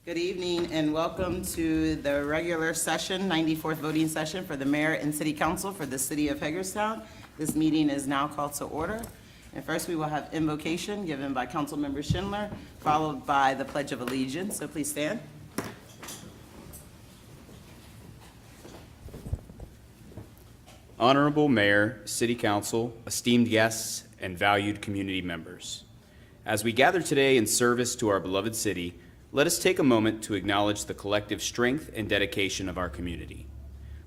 Good evening and welcome to the regular session, 94th voting session for the mayor and city council for the city of Hagerstown. This meeting is now called to order. And first we will have invocation given by Councilmember Schindler, followed by the Pledge of Allegiance. So please stand. Honorable Mayor, City Council, esteemed guests, and valued community members. As we gather today in service to our beloved city, let us take a moment to acknowledge the collective strength and dedication of our community.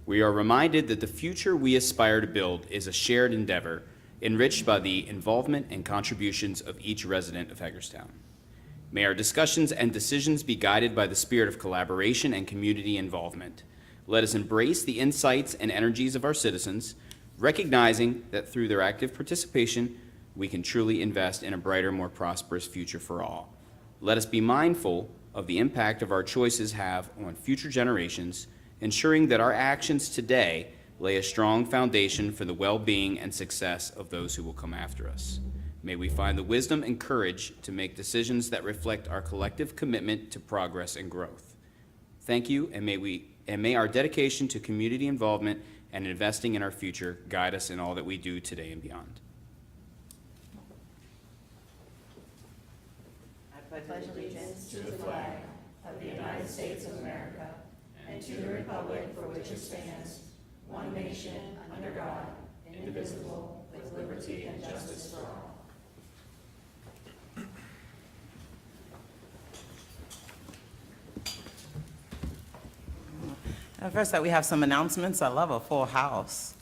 We are reminded that the future we aspire to build is a shared endeavor, enriched by the involvement and contributions of each resident of Hagerstown. May our discussions and decisions be guided by the spirit of collaboration and community involvement. Let us embrace the insights and energies of our citizens, recognizing that through their active participation, we can truly invest in a brighter, more prosperous future for all. Let us be mindful of the impact of our choices have on future generations, ensuring that our actions today lay a strong foundation for the well-being and success of those who will come after us. May we find the wisdom and courage to make decisions that reflect our collective commitment to progress and growth. Thank you, and may our dedication to community involvement and investing in our future guide us in all that we do today and beyond. I pledge allegiance to the flag of the United States of America and to the republic for which it stands, one nation, under God, indivisible, with liberty and justice for all. First up, we have some announcements. I love a full house.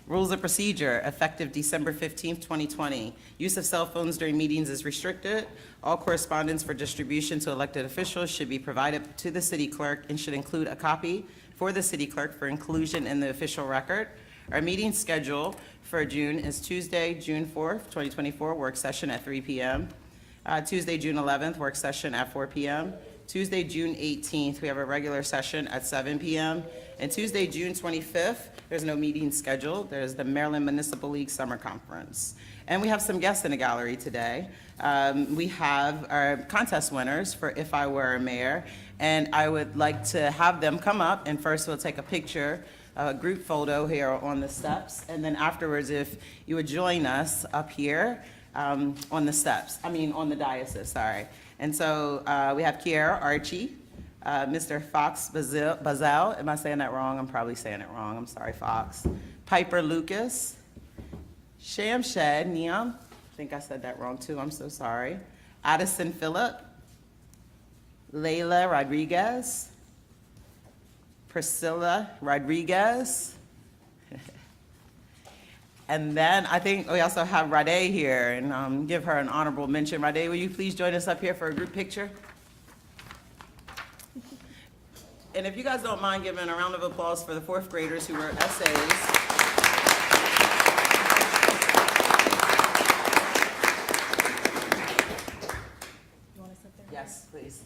Rules of procedure, effective December 15th, 2020. Use of cell phones during meetings is restricted. All correspondence for distribution to elected officials should be provided to the city clerk and should include a copy for the city clerk for inclusion in the official record. Our meeting schedule for June is Tuesday, June 4th, 2024, work session at 3 p.m. Tuesday, June 11th, work session at 4 p.m. Tuesday, June 18th, we have a regular session at 7 p.m. And Tuesday, June 25th, there's no meeting scheduled. There's the Maryland Municipal League Summer Conference. And we have some guests in the gallery today. We have our contest winners for If I Were a Mayor. And I would like to have them come up, and first we'll take a picture, a group photo here on the steps. And then afterwards, if you would join us up here on the steps, on the dais, sorry. And so we have Kiera Archie, Mr. Fox Bazell. Am I saying that wrong? I'm probably saying it wrong. I'm sorry, Fox. Piper Lucas, Shamshed Niam. I think I said that wrong too. I'm so sorry. Addison Phillip, Layla Rodriguez, Priscilla Rodriguez. And then I think we also have Rade here, and give her an honorable mention. Rade, will you please join us up here for a group picture? And if you guys don't mind giving a round of applause for the fourth graders who wrote essays. You want us up there? Yes, please.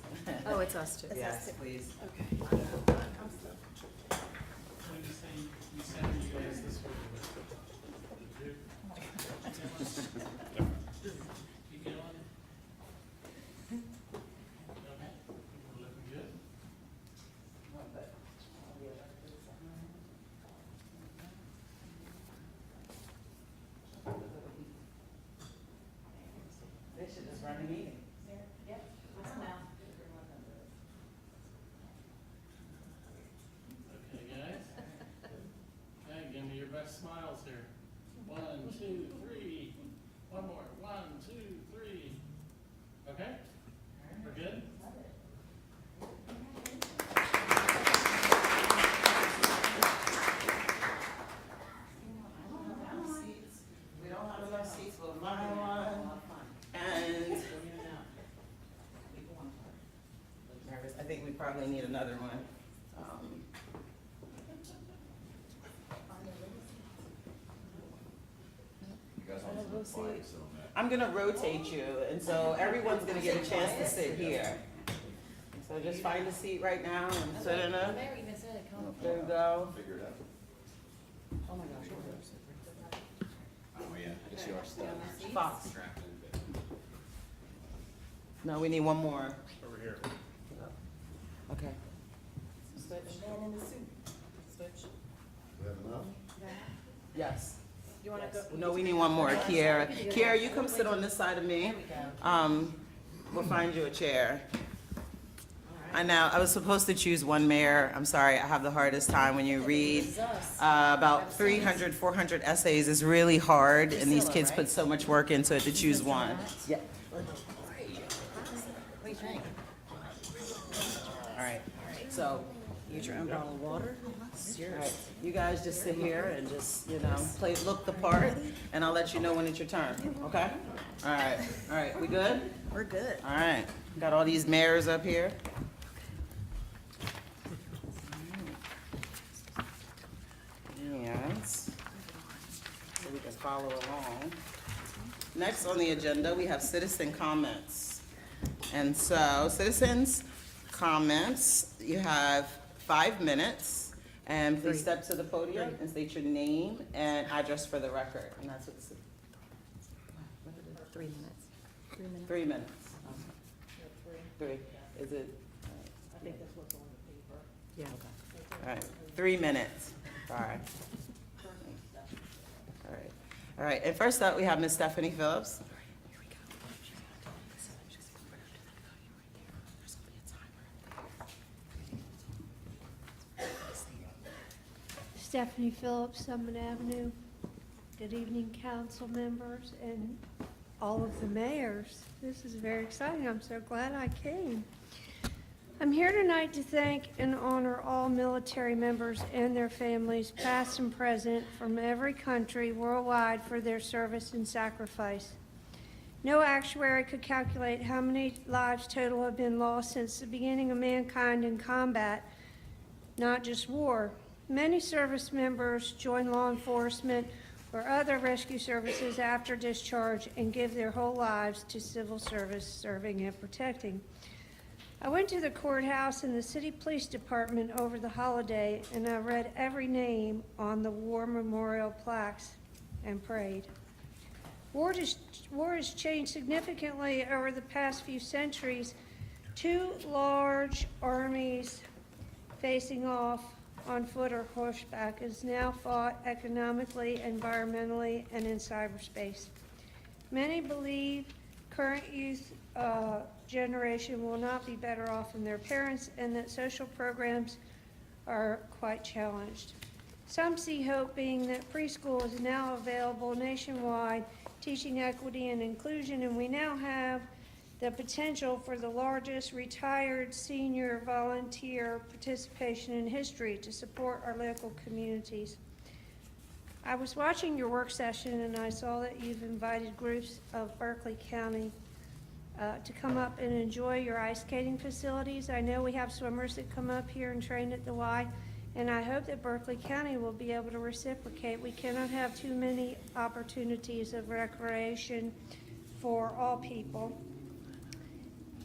Oh, it's us too. Yes, please. Okay. They should just run the meeting. Okay, guys. Okay, give me your best smiles here. 1, 2, 3. One more. 1, 2, 3. Okay? We're good? We don't have enough seats, we'll find one. And I think we probably need another one. I'm gonna rotate you, and so everyone's gonna get a chance to sit here. So just find a seat right now and sit in it. Mayor even said, come. There you go. Oh my gosh. Oh, yeah, it's your stuff. Fox. No, we need one more. Over here. switch? Man in the suit. Switch? We have enough? Yes. You wanna go? No, we need one more. Kiara. Kiara, you come sit on this side of me. We'll find you a chair. I know, I was supposed to choose one mayor. I'm sorry, I have the hardest time when you read about 300, 400 essays is really hard, and these kids put so much work into it to choose one. Yeah. What do you think? All right, so, Use your own bottle of water? It's all right, yours. you guys just sit here and just, look the part, and I'll let you know when it's your turn, okay? All right, we good? We're good. All right, got all these mayors up here. Yes. So we can follow along. Next on the agenda, we have citizen comments. And so, citizens' comments, you have 5 minutes. And please step to the podium and state your name and address for the record. And that's what's, 3 minutes. 3 minutes. 3 minutes. Three, is it? I think that's what's on the paper. Yeah. All right, 3 minutes. All right. All right, and first up, we have Ms. Stephanie Phillips. Stephanie Phillips, Summit Avenue. Good evening, council members and all of the mayors. This is very exciting. I'm so glad I came. I'm here tonight to thank and honor all military members and their families, past and present, from every country worldwide for their service and sacrifice. No actuary could calculate how many lives total have been lost since the beginning of mankind in combat, not just war. Many service members join law enforcement or other rescue services after discharge and give their whole lives to civil service, serving and protecting. I went to the courthouse and the city police department over the holiday, and I read every name on the war memorial plaques and prayed. War has changed significantly over the past few centuries. 2 large armies facing off on foot or horseback is now fought economically, environmentally, and in cyberspace. Many believe current youth generation will not be better off than their parents, and that social programs are quite challenged. Some see hope being that preschool is now available nationwide, teaching equity and inclusion, and we now have the potential for the largest retired senior volunteer participation in history to support our local communities. I was watching your work session and I saw that you've invited groups of Berkeley County to come up and enjoy your ice skating facilities. I know we have swimmers that come up here and train at the Y, and I hope that Berkeley County will be able to reciprocate. We cannot have too many opportunities of recreation for all people.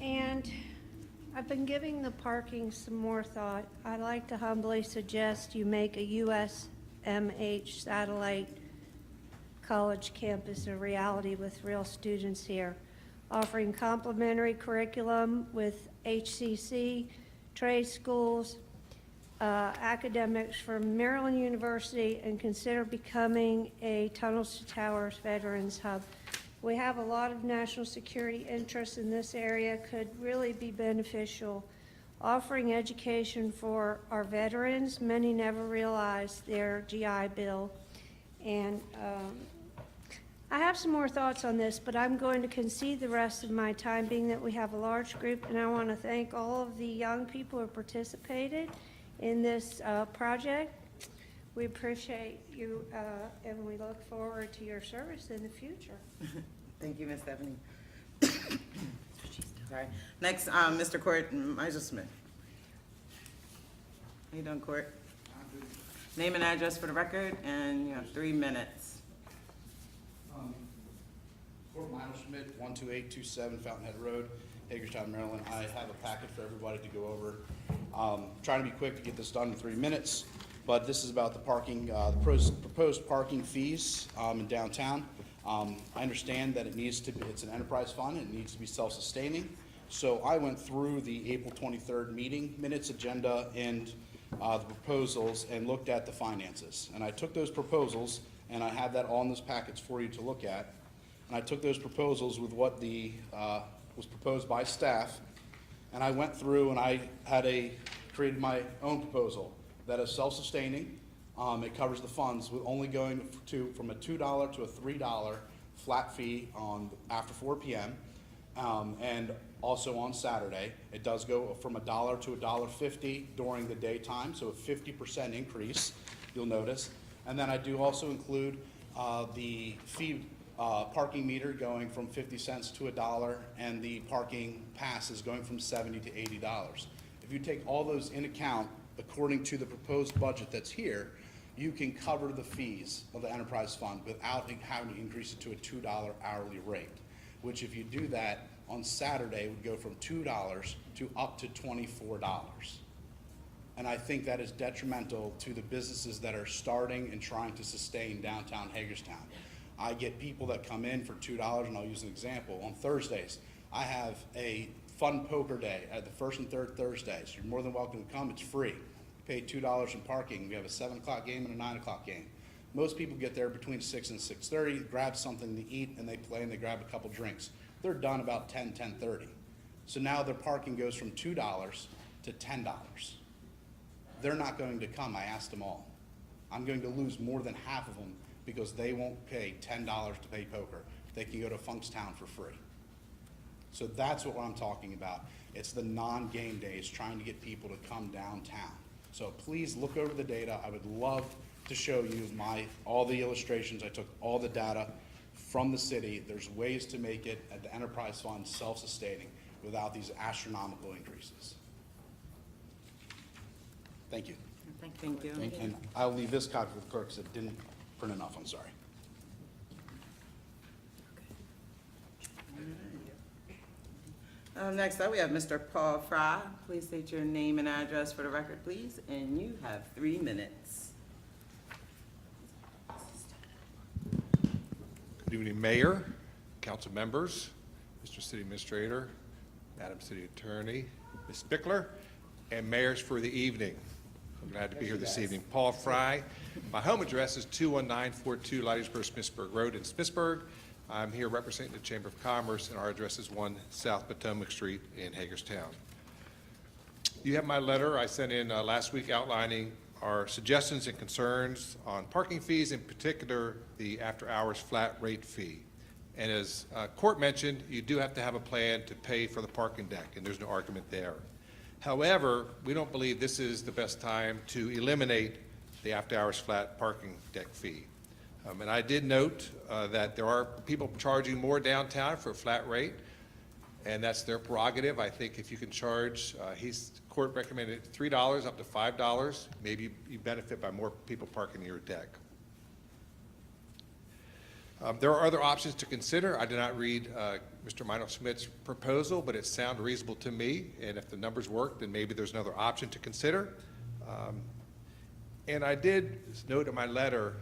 And I've been giving the parking some more thought. I'd like to humbly suggest you make a USMH satellite college campus a reality with real students here, offering complementary curriculum with HCC, trade schools, academics from Maryland University, and consider becoming a Tunnels to Towers Veterans Hub. We have a lot of national security interests in this area, could really be beneficial. Offering education for our veterans, many never realize their GI Bill. And I have some more thoughts on this, but I'm going to concede the rest of my time, being that we have a large group, and I want to thank all of the young people who participated in this project. We appreciate you, and we look forward to your service in the future. Thank you, Ms. Stephanie. Sorry. Next, Mr. Court Messersmith. How you doing, Court? Name and address for the record, and you have 3 minutes. Court Messersmith, 12827 Fountainhead Road, Hagerstown, Maryland. I have a packet for everybody to go over. Trying to be quick to get this done in 3 minutes, but this is about the parking, the proposed parking fees in downtown. I understand that it's an enterprise fund, and it needs to be self-sustaining. So I went through the April 23rd meeting minutes agenda, and the proposals and looked at the finances. And I took those proposals, and I have that all in those packets for you to look at. And I took those proposals with what was proposed by staff, and I went through and I created my own proposal that is self-sustaining. It covers the funds with only going from a $2 to a $3 flat fee after 4 p.m. And also on Saturday. It does go from $1 to $1.50 during the daytime, so a 50% increase, you'll notice. And then I do also include the fee parking meter going from 50 cents to $1, and the parking passes going from $70 to $80. If you take all those in account, according to the proposed budget that's here, you can cover the fees of the enterprise fund without having to increase it to a $2 hourly rate, which if you do that on Saturday would go from $2 to up to $24. And I think that is detrimental to the businesses that are starting and trying to sustain downtown Hagerstown. I get people that come in for $2, and I'll use an example. On Thursdays, I have a fun poker day at the first and third Thursdays. You're more than welcome to come. It's free. You pay $2 in parking. We have a 7 o'clock game and a 9 o'clock game. Most people get there between 6 and 6:30, grab something to eat, and they play, and they grab a couple drinks. They're done about 10:30. So now their parking goes from $2 to $10. They're not going to come. I asked them all. I'm going to lose more than half of them because they won't pay $10 to play poker. They can go to Funkstown for free. So that's what I'm talking about. It's the non-game days, trying to get people to come downtown. So please look over the data. I would love to show you all the illustrations. I took all the data from the city. There's ways to make it at the enterprise fund self-sustaining without these astronomical increases. Thank you. Thank you. And I'll leave this copy with the clerk because it didn't print enough, I'm sorry. Next up, we have Mr. Paul Fry. Please state your name and address for the record, please, and you have 3 minutes. Good evening, Mayor, council members, Mr. City Administrator, Madam City Attorney, Ms. Bickler, and mayors for the evening. I'm glad to be here this evening. Paul Fry. My home address is 21942 Leidensburg-Smithsburg Road in Smithsburg. I'm here representing the Chamber of Commerce, and our address is 1 South Potomac Street in Hagerstown. You have my letter I sent in last week outlining our suggestions and concerns on parking fees, in particular the after-hours flat rate fee. And as Court mentioned, you do have to have a plan to pay for the parking deck, and there's no argument there. However, we don't believe this is the best time to eliminate the after-hours flat parking deck fee. And I did note that there are people charging more downtown for a flat rate, and that's their prerogative. I think if you can charge, Court recommended $3 up to $5, maybe you benefit by more people parking near your deck. There are other options to consider. I did not read Mr. Meinhof-Schmidt's proposal, but it sounded reasonable to me, and if the numbers work, then maybe there's another option to consider. And I did note in my letter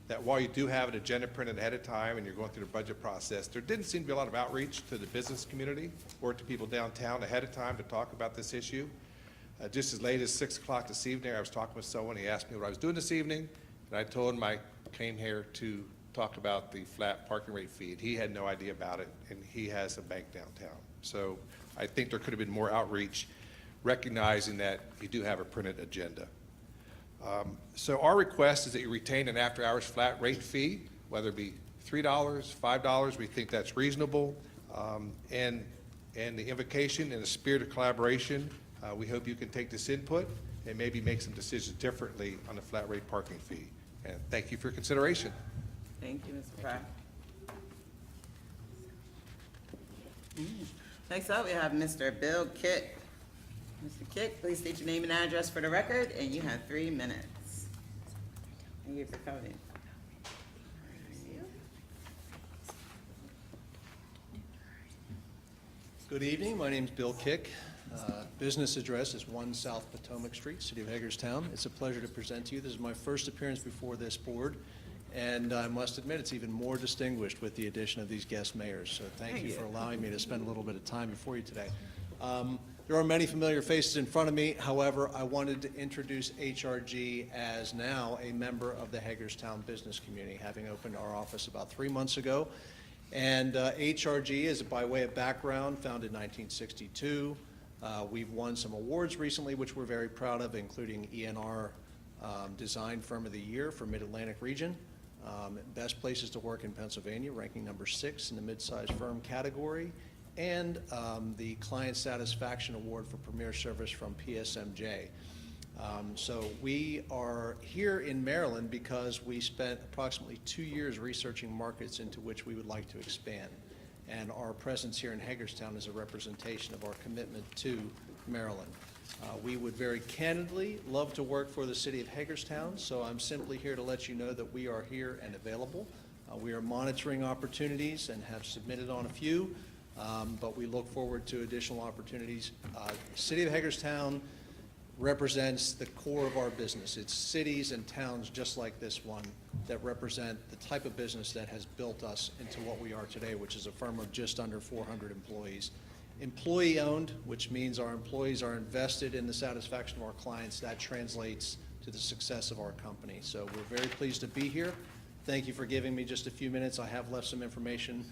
that while you do have an agenda printed ahead of time and you're going through the budget process, there didn't seem to be a lot of outreach to the business community or to people downtown ahead of time to talk about this issue. Just as late as 6 o'clock this evening, I was talking with someone. He asked me what I was doing this evening, and I told him I came here to talk about the flat parking rate fee. He had no idea about it, and he has a bank downtown. So I think there could have been more outreach, recognizing that you do have a printed agenda. So our request is that you retain an after-hours flat rate fee, whether it be $3, $5. We think that's reasonable. And the invocation in the spirit of collaboration, we hope you can take this input and maybe make some decisions differently on the flat rate parking fee. And thank you for your consideration. Thank you, Mr. Fry. Next up, we have Mr. Bill Kick. Mr. Kick, please state your name and address for the record, and you have 3 minutes. Thank you for coming. Good evening, my name is Bill Kick. Business address is 1 South Potomac Street, City of Hagerstown. It's a pleasure to present to you. This is my first appearance before this board, and I must admit it's even more distinguished with the addition of these guest mayors. So thank you for allowing me to spend a little bit of time before you today. There are many familiar faces in front of me. However, I wanted to introduce HRG as now a member of the Hagerstown business community, having opened our office about 3 months ago. And HRG is, by way of background, founded in 1962. We've won some awards recently, which we're very proud of, including ENR Design Firm of the Year for Mid-Atlantic Region. Best Places to Work in Pennsylvania, ranking number 6 in the mid-sized firm category, and the Client Satisfaction Award for Premier Service from PSMJ. So we are here in Maryland because we spent approximately 2 years researching markets into which we would like to expand. And our presence here in Hagerstown is a representation of our commitment to Maryland. We would very candidly love to work for the city of Hagerstown, so I'm simply here to let you know that we are here and available. We are monitoring opportunities and have submitted on a few, but we look forward to additional opportunities. City of Hagerstown represents the core of our business. It's cities and towns just like this one that represent the type of business that has built us into what we are today, which is a firm of just under 400 employees. Employee-owned, which means our employees are invested in the satisfaction of our clients. That translates to the success of our company. So we're very pleased to be here. Thank you for giving me just a few minutes. I have left some information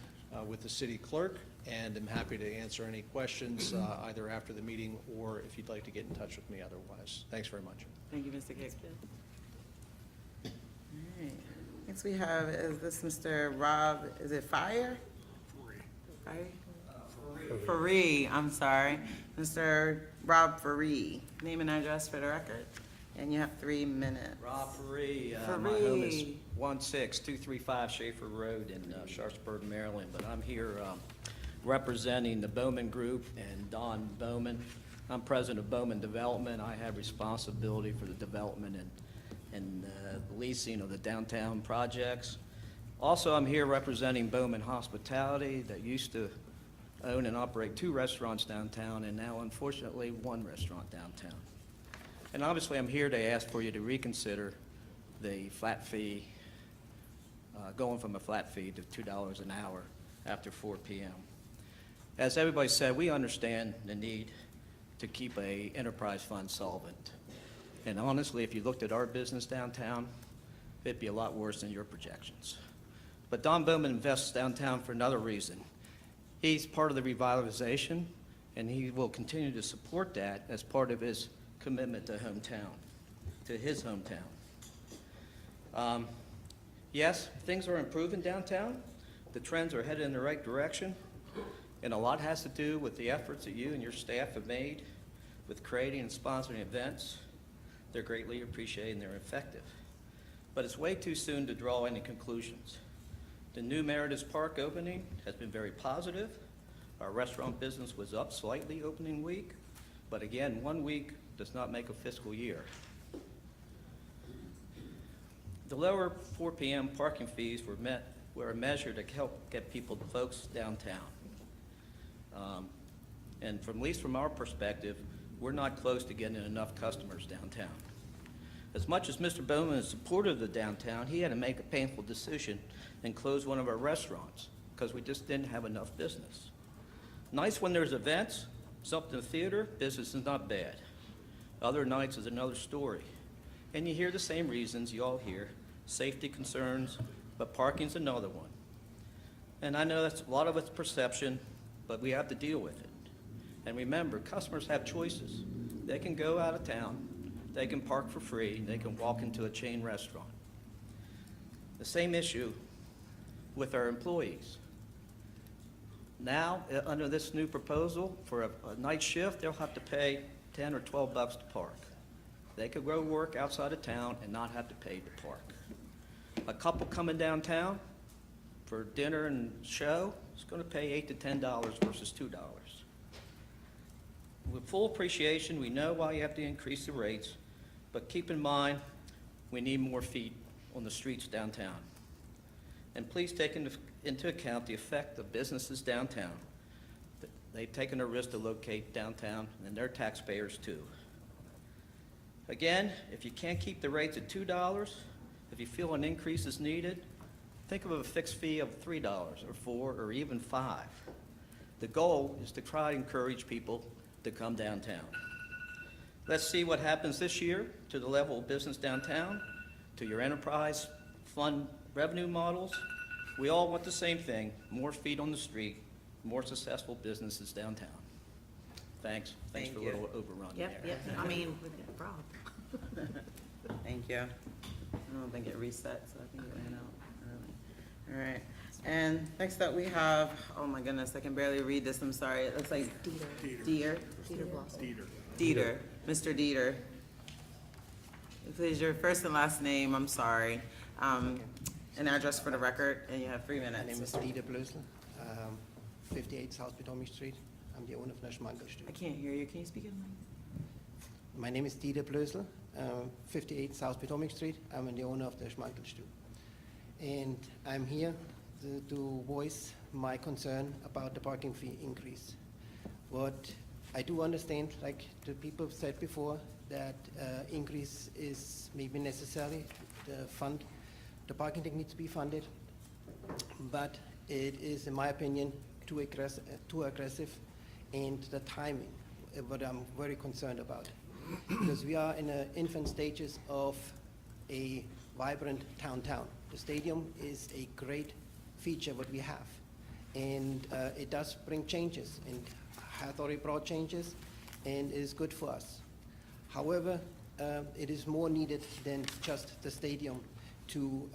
with the city clerk, and I'm happy to answer any questions either after the meeting or if you'd like to get in touch with me otherwise. Thanks very much. Thank you, Mr. Kick. All right. Next we have, is this Mr. Rob, is it Fire? Fire? Faree, I'm sorry. Mr. Rob Faree. Name and address for the record, and you have 3 minutes. Rob Faree, my home is Faree. 16235 Schaefer Road in Sharpsburg, Maryland, but I'm here representing the Bowman Group and Don Bowman. I'm president of Bowman Development. I have responsibility for the development and leasing of the downtown projects. Also, I'm here representing Bowman Hospitality that used to own and operate 2 restaurants downtown and now unfortunately 1 restaurant downtown. And obviously, I'm here to ask for you to reconsider the flat fee, going from a flat fee to $2 an hour after 4 p.m. As everybody said, we understand the need to keep a enterprise fund solvent. And honestly, if you looked at our business downtown, it'd be a lot worse than your projections. But Don Bowman invests downtown for another reason. He's part of the revitalization, and he will continue to support that as part of his commitment to hometown, to his hometown. Yes, things are improving downtown. The trends are headed in the right direction, and a lot has to do with the efforts that you and your staff have made with creating and sponsoring events. They're greatly appreciated and they're effective. But it's way too soon to draw any conclusions. The new Meredith Park opening has been very positive. Our restaurant business was up slightly opening week, but again, 1 week does not make a fiscal year. The lower 4 p.m. parking fees were a measure to help get people, folks downtown. And at least from our perspective, we're not close to getting enough customers downtown. As much as Mr. Bowman is supportive of the downtown, he had to make a painful decision and close one of our restaurants because we just didn't have enough business. Nice when there's events, something in the theater, business is not bad. Other nights is another story. And you hear the same reasons you all hear, safety concerns, but parking's another one. And I know that's a lot of it's perception, but we have to deal with it. And remember, customers have choices. They can go out of town, they can park for free, they can walk into a chain restaurant. The same issue with our employees. Now, under this new proposal, for a night shift, they'll have to pay $10 or $12 to park. They could go work outside of town and not have to pay to park. A couple coming downtown for dinner and show is going to pay $8 to $10 versus $2. With full appreciation, we know why you have to increase the rates, but keep in mind, we need more feet on the streets downtown. And please take into account the effect of businesses downtown. They've taken a risk to locate downtown, and they're taxpayers too. Again, if you can't keep the rates at $2, if you feel an increase is needed, think of a fixed fee of $3 or $4 or even $5. The goal is to try to encourage people to come downtown. Let's see what happens this year to the level of business downtown, to your enterprise fund revenue models. We all want the same thing, more feet on the street, more successful businesses downtown. Thanks. Thanks Thank for a you. little overrun there. Yep, I mean, no problem. Thank you. I don't think it reset, so I think it ran out early. All right. And next up, we have, oh my goodness, I can barely read this, I'm sorry. It looks like Dieter. Peter Blossom. Dieter, Mr. Dieter. Please, your first and last name, I'm sorry. An address for the record, and you have 3 My minutes. name is Dieter Blösel, 58 South Potomac Street. I'm the owner of the I Schmankelstube. can't hear you. Can you speak in My name is Dieter Blösel, 58 South Potomac Street. I'm the owner of the Schmankelstube. And I'm here to voice my concern about the parking fee increase. What I do understand, like the people said before, that increase is maybe necessary. The parking deck needs to be funded, but it is, in my opinion, too aggressive, and the timing, what I'm very concerned about. Because we are in the infant stages of a vibrant downtown. The stadium is a great feature what we have, and it does bring changes, and has already brought changes, and is good for us. However, it is more needed than just the stadium to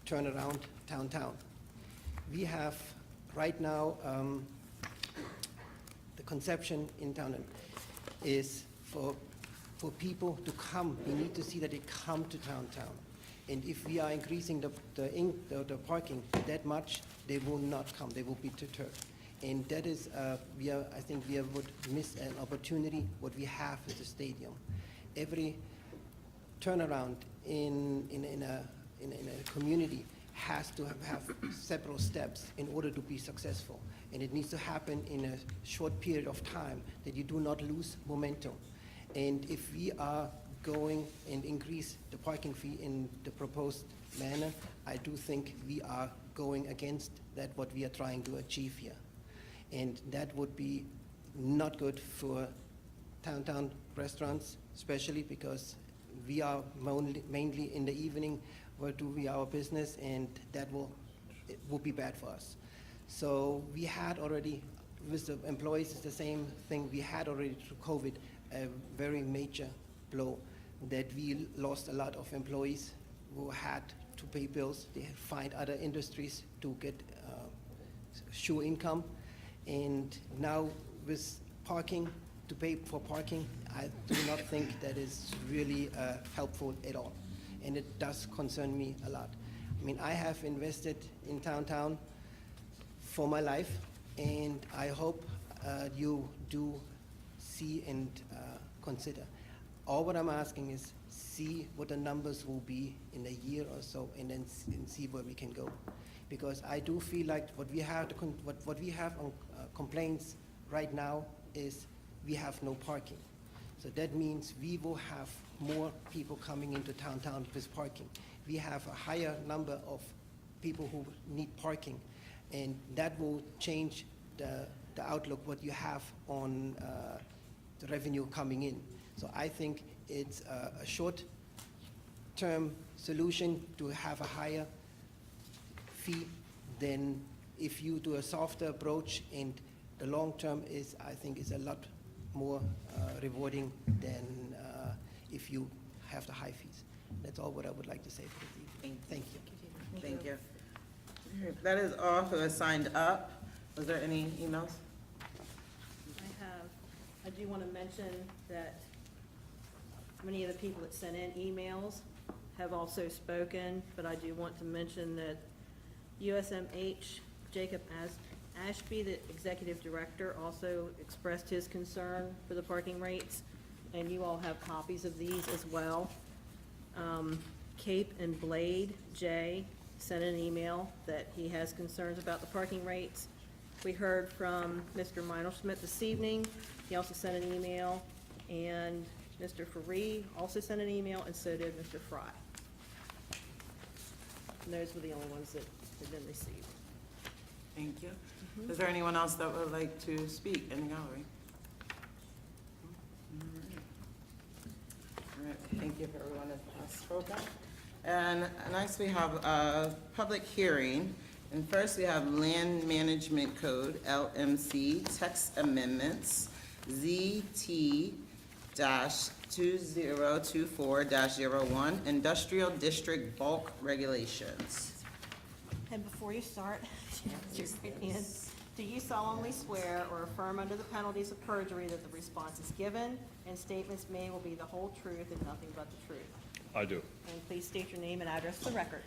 turn around downtown. We have right now, the conception in town is for people to come. We need to see that they come to downtown. And if we are increasing the parking that much, they will not come. They will be deterred. And that is, I think we would miss an opportunity what we have at the stadium. Every turnaround in a community has to have several steps in order to be successful. And it needs to happen in a short period of time that you do not lose momentum. And if we are going and increase the parking fee in the proposed manner, I do think we are going against that what we are trying to achieve here. And that would be not good for downtown restaurants, especially because we are mainly in the evening where do we our business, and it will be bad for us. So we had already, with the employees, it's the same thing. We had already through COVID a very major blow that we lost a lot of employees who had to pay bills. They had to find other industries to get sure income. And now with parking, to pay for parking, I do not think that is really helpful at all. And it does concern me a lot. I mean, I have invested in downtown for my life, and I hope you do see and consider. All what I'm asking is see what the numbers will be in a year or so, and then see where we can go. Because I do feel like what we have on complaints right now is we have no parking. So that means we will have more people coming into downtown with parking. We have a higher number of people who need parking, and that will change the outlook what you have on the revenue coming in. So I think it's a short-term solution to have a higher fee than if you do a softer approach, and the long term is, I think, is a lot more rewarding than if you have the high fees. That's all what I would like to say for this evening. Thank you. Thank you. All right, that is all who has signed up. Was there any emails? I do want to mention that many of the people that sent in emails have also spoken, but I do want to mention that USMH, Jacob Ashby, the executive director, also expressed his concern for the parking rates, and you all have copies of these as well. Cape and Blade, Jay, sent an email that he has concerns about the parking rates. We heard from Mr. Meinelschmidt this evening. He also sent an email, and Mr. Faree also sent an email, and so did Mr. Fry. And those were the only ones that had been received. Thank you. Is there anyone else that would like to speak in the gallery? Thank you for everyone that has spoken. And next we have a public hearing. And first we have Land Management Code, LMC, text amendments, ZT-2024-01, Industrial District Bulk Regulations. And before you start, raise your right hand. Do you solemnly swear or affirm under the penalties of perjury that the response is given and statements made will be the whole truth and nothing but the truth? I do. And please state your name and address for the record.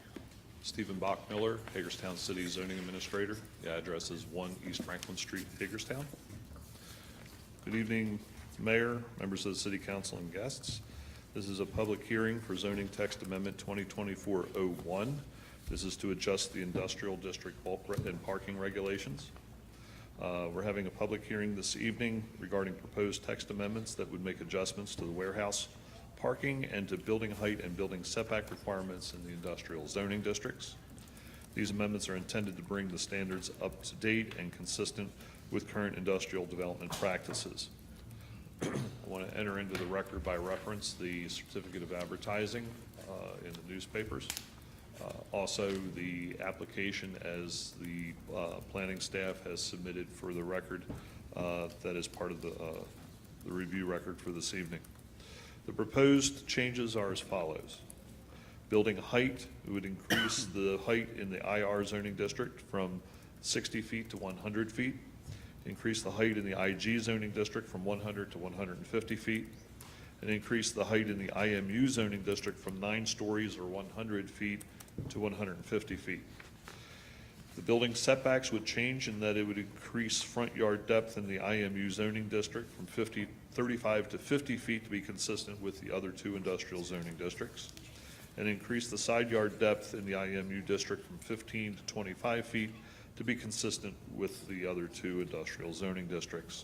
Stephen Bachmiller, Hagerstown City Zoning Administrator. The address is 1 East Franklin Street, Hagerstown. Good evening, Mayor, members of the City Council, and guests. This is a public hearing for zoning text amendment 2024-01. This is to adjust the industrial district bulk and parking regulations. We're having a public hearing this evening regarding proposed text amendments that would make adjustments to the warehouse parking and to building height and building setback requirements in the industrial zoning districts. These amendments are intended to bring the standards up to date and consistent with current industrial development practices. I want to enter into the record by reference the certificate of advertising in the newspapers. Also, the application as the planning staff has submitted for the record that is part of the review record for this evening. The proposed changes are as follows. Building height, we would increase the height in the IR zoning district from 60 feet to 100 feet. Increase the height in the IG zoning district from 100 to 150 feet. And increase the height in the IMU zoning district from 9 stories or 100 feet to 150 feet. The building setbacks would change in that it would increase front yard depth in the IMU zoning district from 35 to 50 feet to be consistent with the other 2 industrial zoning districts, and increase the side yard depth in the IMU district from 15 to 25 feet to be consistent with the other 2 industrial zoning districts.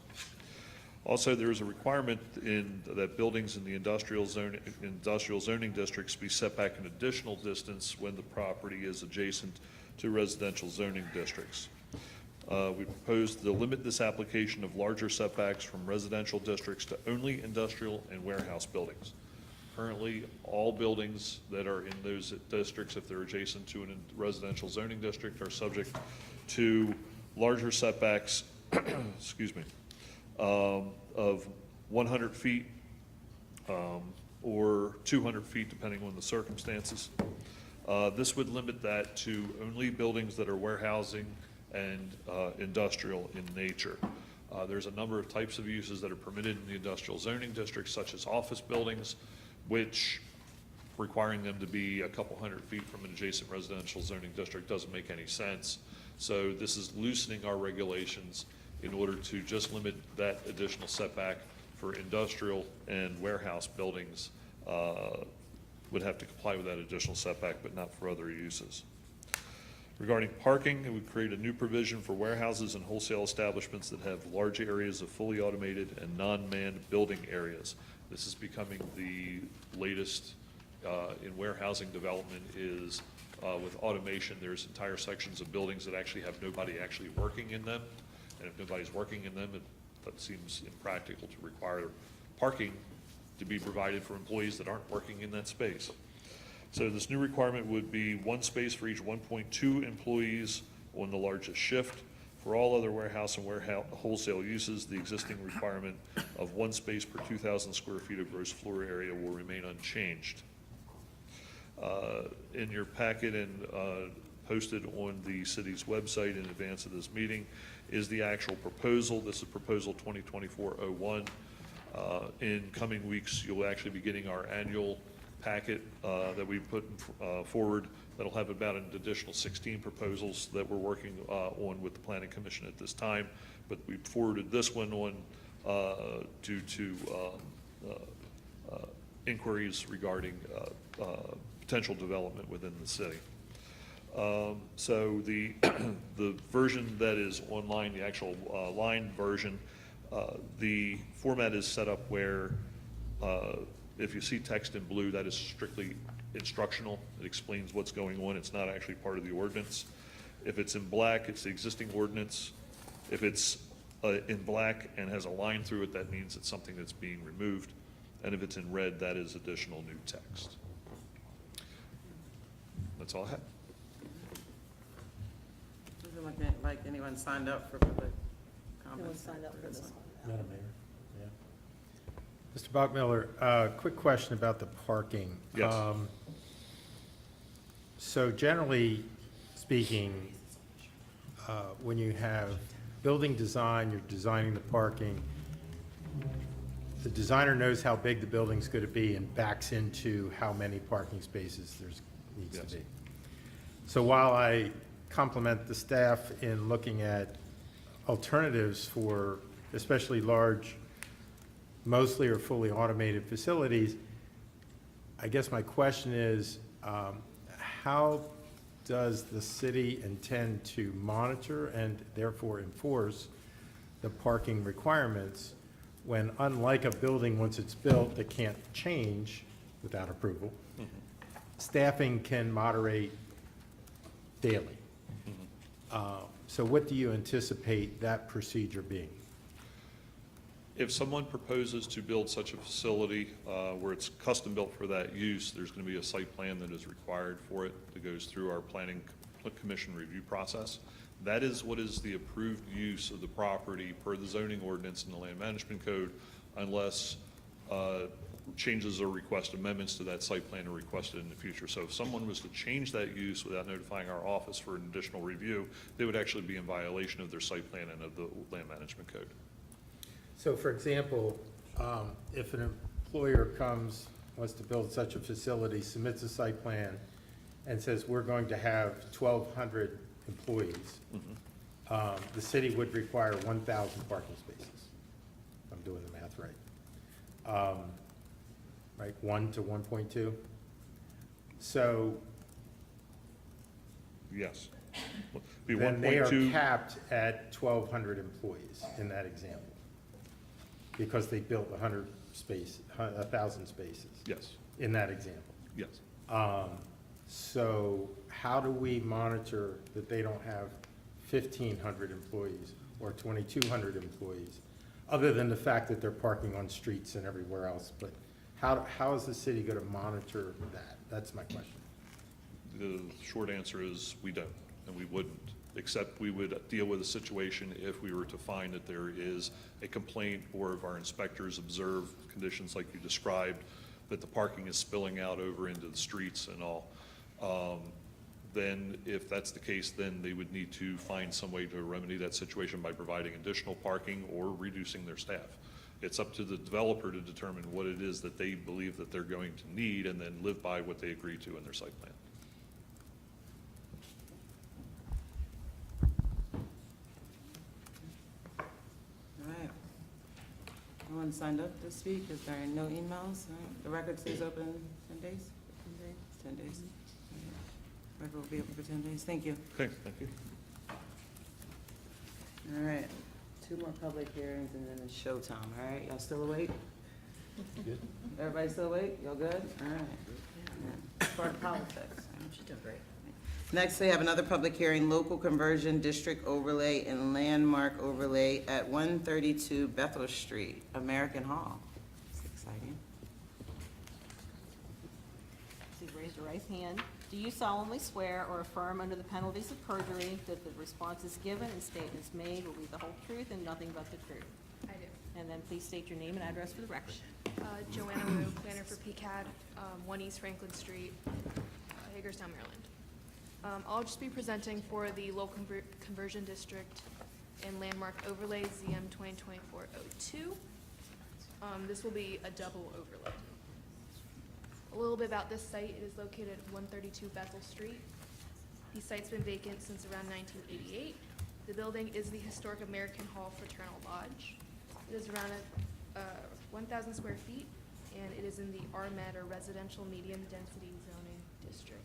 Also, there is a requirement in that buildings in the industrial zoning districts be set back an additional distance when the property is adjacent to residential zoning districts. We propose to limit this application of larger setbacks from residential districts to only industrial and warehouse buildings. Currently, all buildings that are in those districts, if they're adjacent to a residential zoning district, are subject to larger setbacks, excuse me, of 100 feet or 200 feet, depending on the circumstances. This would limit that to only buildings that are warehousing and industrial in nature. There's a number of types of uses that are permitted in the industrial zoning districts, such as office buildings, which requiring them to be a couple hundred feet from an adjacent residential zoning district doesn't make any sense. So this is loosening our regulations in order to just limit that additional setback for industrial and warehouse buildings. Would have to comply with that additional setback, but not for other uses. Regarding parking, it would create a new provision for warehouses and wholesale establishments that have large areas of fully automated and non-manned building areas. This is becoming the latest in warehousing development is with automation. There's entire sections of buildings that actually have nobody actually working in them. And if nobody's working in them, that seems impractical to require parking to be provided for employees that aren't working in that space. So this new requirement would be 1 space for each 1.2 employees on the largest shift. For all other warehouse and wholesale uses, the existing requirement of 1 space per 2,000 square feet of gross floor area will remain unchanged. In your packet and posted on the city's website in advance of this meeting is the actual proposal. This is proposal 2024-01. In coming weeks, you'll actually be getting our annual packet that we put forward that'll have about an additional 16 proposals that we're working on with the Planning Commission at this time. But we forwarded this one on due to inquiries regarding potential development within the city. So the the version that is online, the actual line version, the format is set up where if you see text in blue, that is strictly instructional. It explains what's going on. It's not actually part of the ordinance. If it's in black, it's the existing ordinance. If it's in black and has a line through it, that means it's something that's being removed. And if it's in red, that is additional new text. That's all I have. Doesn't look like anyone signed up for public No one comments. signed up for this one. Madam Mayor, yeah. Mr. Bachmiller, quick question about the parking. Yes. So generally speaking, when you have building design, you're designing the parking, the designer knows how big the building's going to be and backs into how many parking spaces there's needs Yes. to be. So while I compliment the staff in looking at alternatives for especially large, mostly or fully automated facilities, I guess my question is, how does the city intend to monitor and therefore enforce the parking requirements when, unlike a building, once it's built, that can't change without approval, staffing can moderate daily? So what do you anticipate that procedure being? If someone proposes to build such a facility where it's custom built for that use, there's going to be a site plan that is required for it that goes through our planning commission review process. That is what is the approved use of the property per the zoning ordinance and the land management code, unless changes or request amendments to that site plan are requested in the future. So if someone was to change that use without notifying our office for an additional review, they would actually be in violation of their site plan and of the land management code. So for example, if an employer wants to build such a facility, submits a site plan, and says, we're going to have 1,200 employees, the city would require 1,000 parking spaces. If I'm doing the math right. Right, 1 to 1.2? So Yes. Be then they are 1.2. capped at 1,200 employees in that example, because they built 1,000 spaces Yes, in that example. yes. So how do we monitor that they don't have 1,500 employees or 2,200 employees, other than the fact that they're parking on streets and everywhere else? But how is the city going to monitor that? That's my question. The short answer is we don't, and we wouldn't, except we would deal with a situation if we were to find that there is a complaint, or if our inspectors observe conditions like you described, that the parking is spilling out over into the streets and all. Then if that's the case, then they would need to find some way to remedy that situation by providing additional parking or reducing their staff. It's up to the developer to determine what it is that they believe that they're going to need, and then live by what they agree to in their site plan. All right. No one signed up to speak. Is there no emails? All right. The record stays open 10 days? 10 days. All right. Record will be open for 10 days. Thank you. Okay, thank you. All right. 2 more public hearings and then it's showtime. All right. Y'all still awake? Good. Everybody still awake? Y'all good? All right. Part of politics. She's doing great. Next, we have another public hearing, local conversion district overlay and landmark overlay at 132 Bethel Street, American Hall. It's exciting. Please raise your right hand. Do you solemnly swear or affirm under the penalties of perjury that the responses given and statements made will be the whole truth and nothing but the truth? I do. And then please state your name and address for the record. Joanna Wu, planner for PCAD, 1 East Franklin Street, Hagerstown, Maryland. I'll just be presenting for the local conversion district and landmark overlay ZM 2024-02. This will be a double overlay. A little bit about this site. It is located at 132 Bethel Street. The site's been vacant since around 1988. The building is the historic American Hall Fraternal Lodge. It is around 1,000 square feet, and it is in the RMED, or Residential Medium Density Zoning District.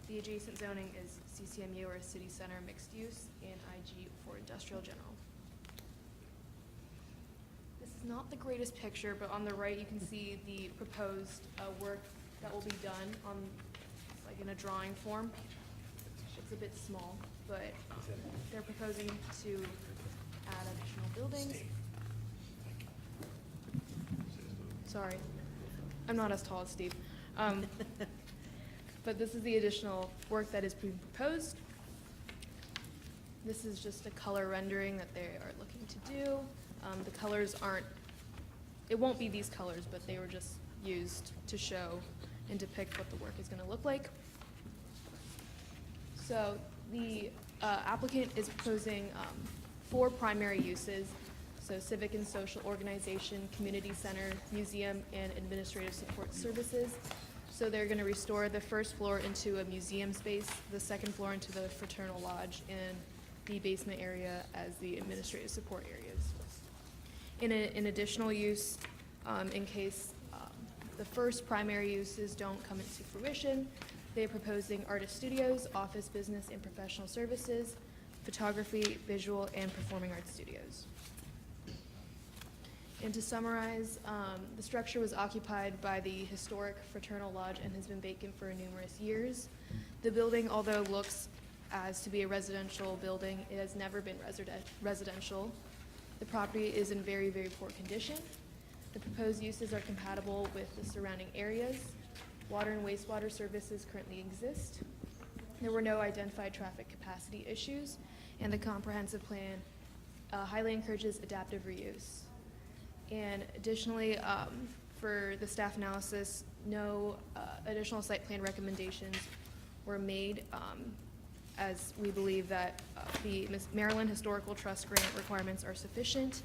The adjacent zoning is CCMU, or City Center Mixed Use, and IG for Industrial General. This is not the greatest picture, but on the right you can see the proposed work that will be done on, like in a drawing form. It's a bit small, but they're proposing to add additional buildings. sorry. I'm not as tall as Steve. But this is the additional work that is being proposed. This is just a color rendering that they are looking to do. The colors aren't, it won't be these colors, but they were just used to show and depict what the work is gonna look like. So the applicant is proposing 4 primary uses. So civic and social organization, community center, museum, and administrative support services. So they're gonna restore the first floor into a museum space, the second floor into the fraternal lodge, and the basement area as the administrative support areas. In additional use, in case the first primary uses don't come into fruition, they're proposing artist studios, office, business, and professional services, photography, visual, and performing arts studios. And to summarize, the structure was occupied by the historic Fraternal Lodge and has been vacant for numerous years. The building, although looks as to be a residential building, it has never been residential. The property is in very, very poor condition. The proposed uses are compatible with the surrounding areas. Water and wastewater services currently exist. There were no identified traffic capacity issues, and the comprehensive plan highly encourages adaptive reuse. And additionally, for the staff analysis, no additional site plan recommendations were made, as we believe that the Maryland Historical Trust grant requirements are sufficient.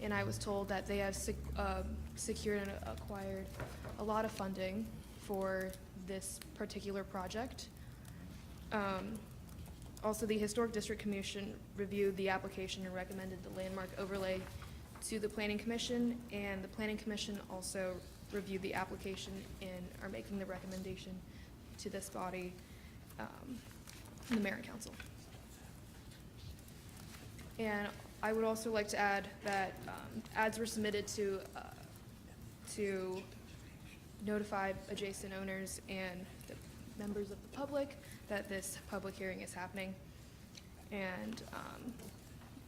And I was told that they have secured and acquired a lot of funding for this particular project. Also, the Historic District Commission reviewed the application and recommended the landmark overlay to the Planning Commission, and the Planning Commission also reviewed the application and are making the recommendation to this body, the Mayor and Council. And I would also like to add that ads were submitted to notify adjacent owners and the members of the public that this public hearing is happening. And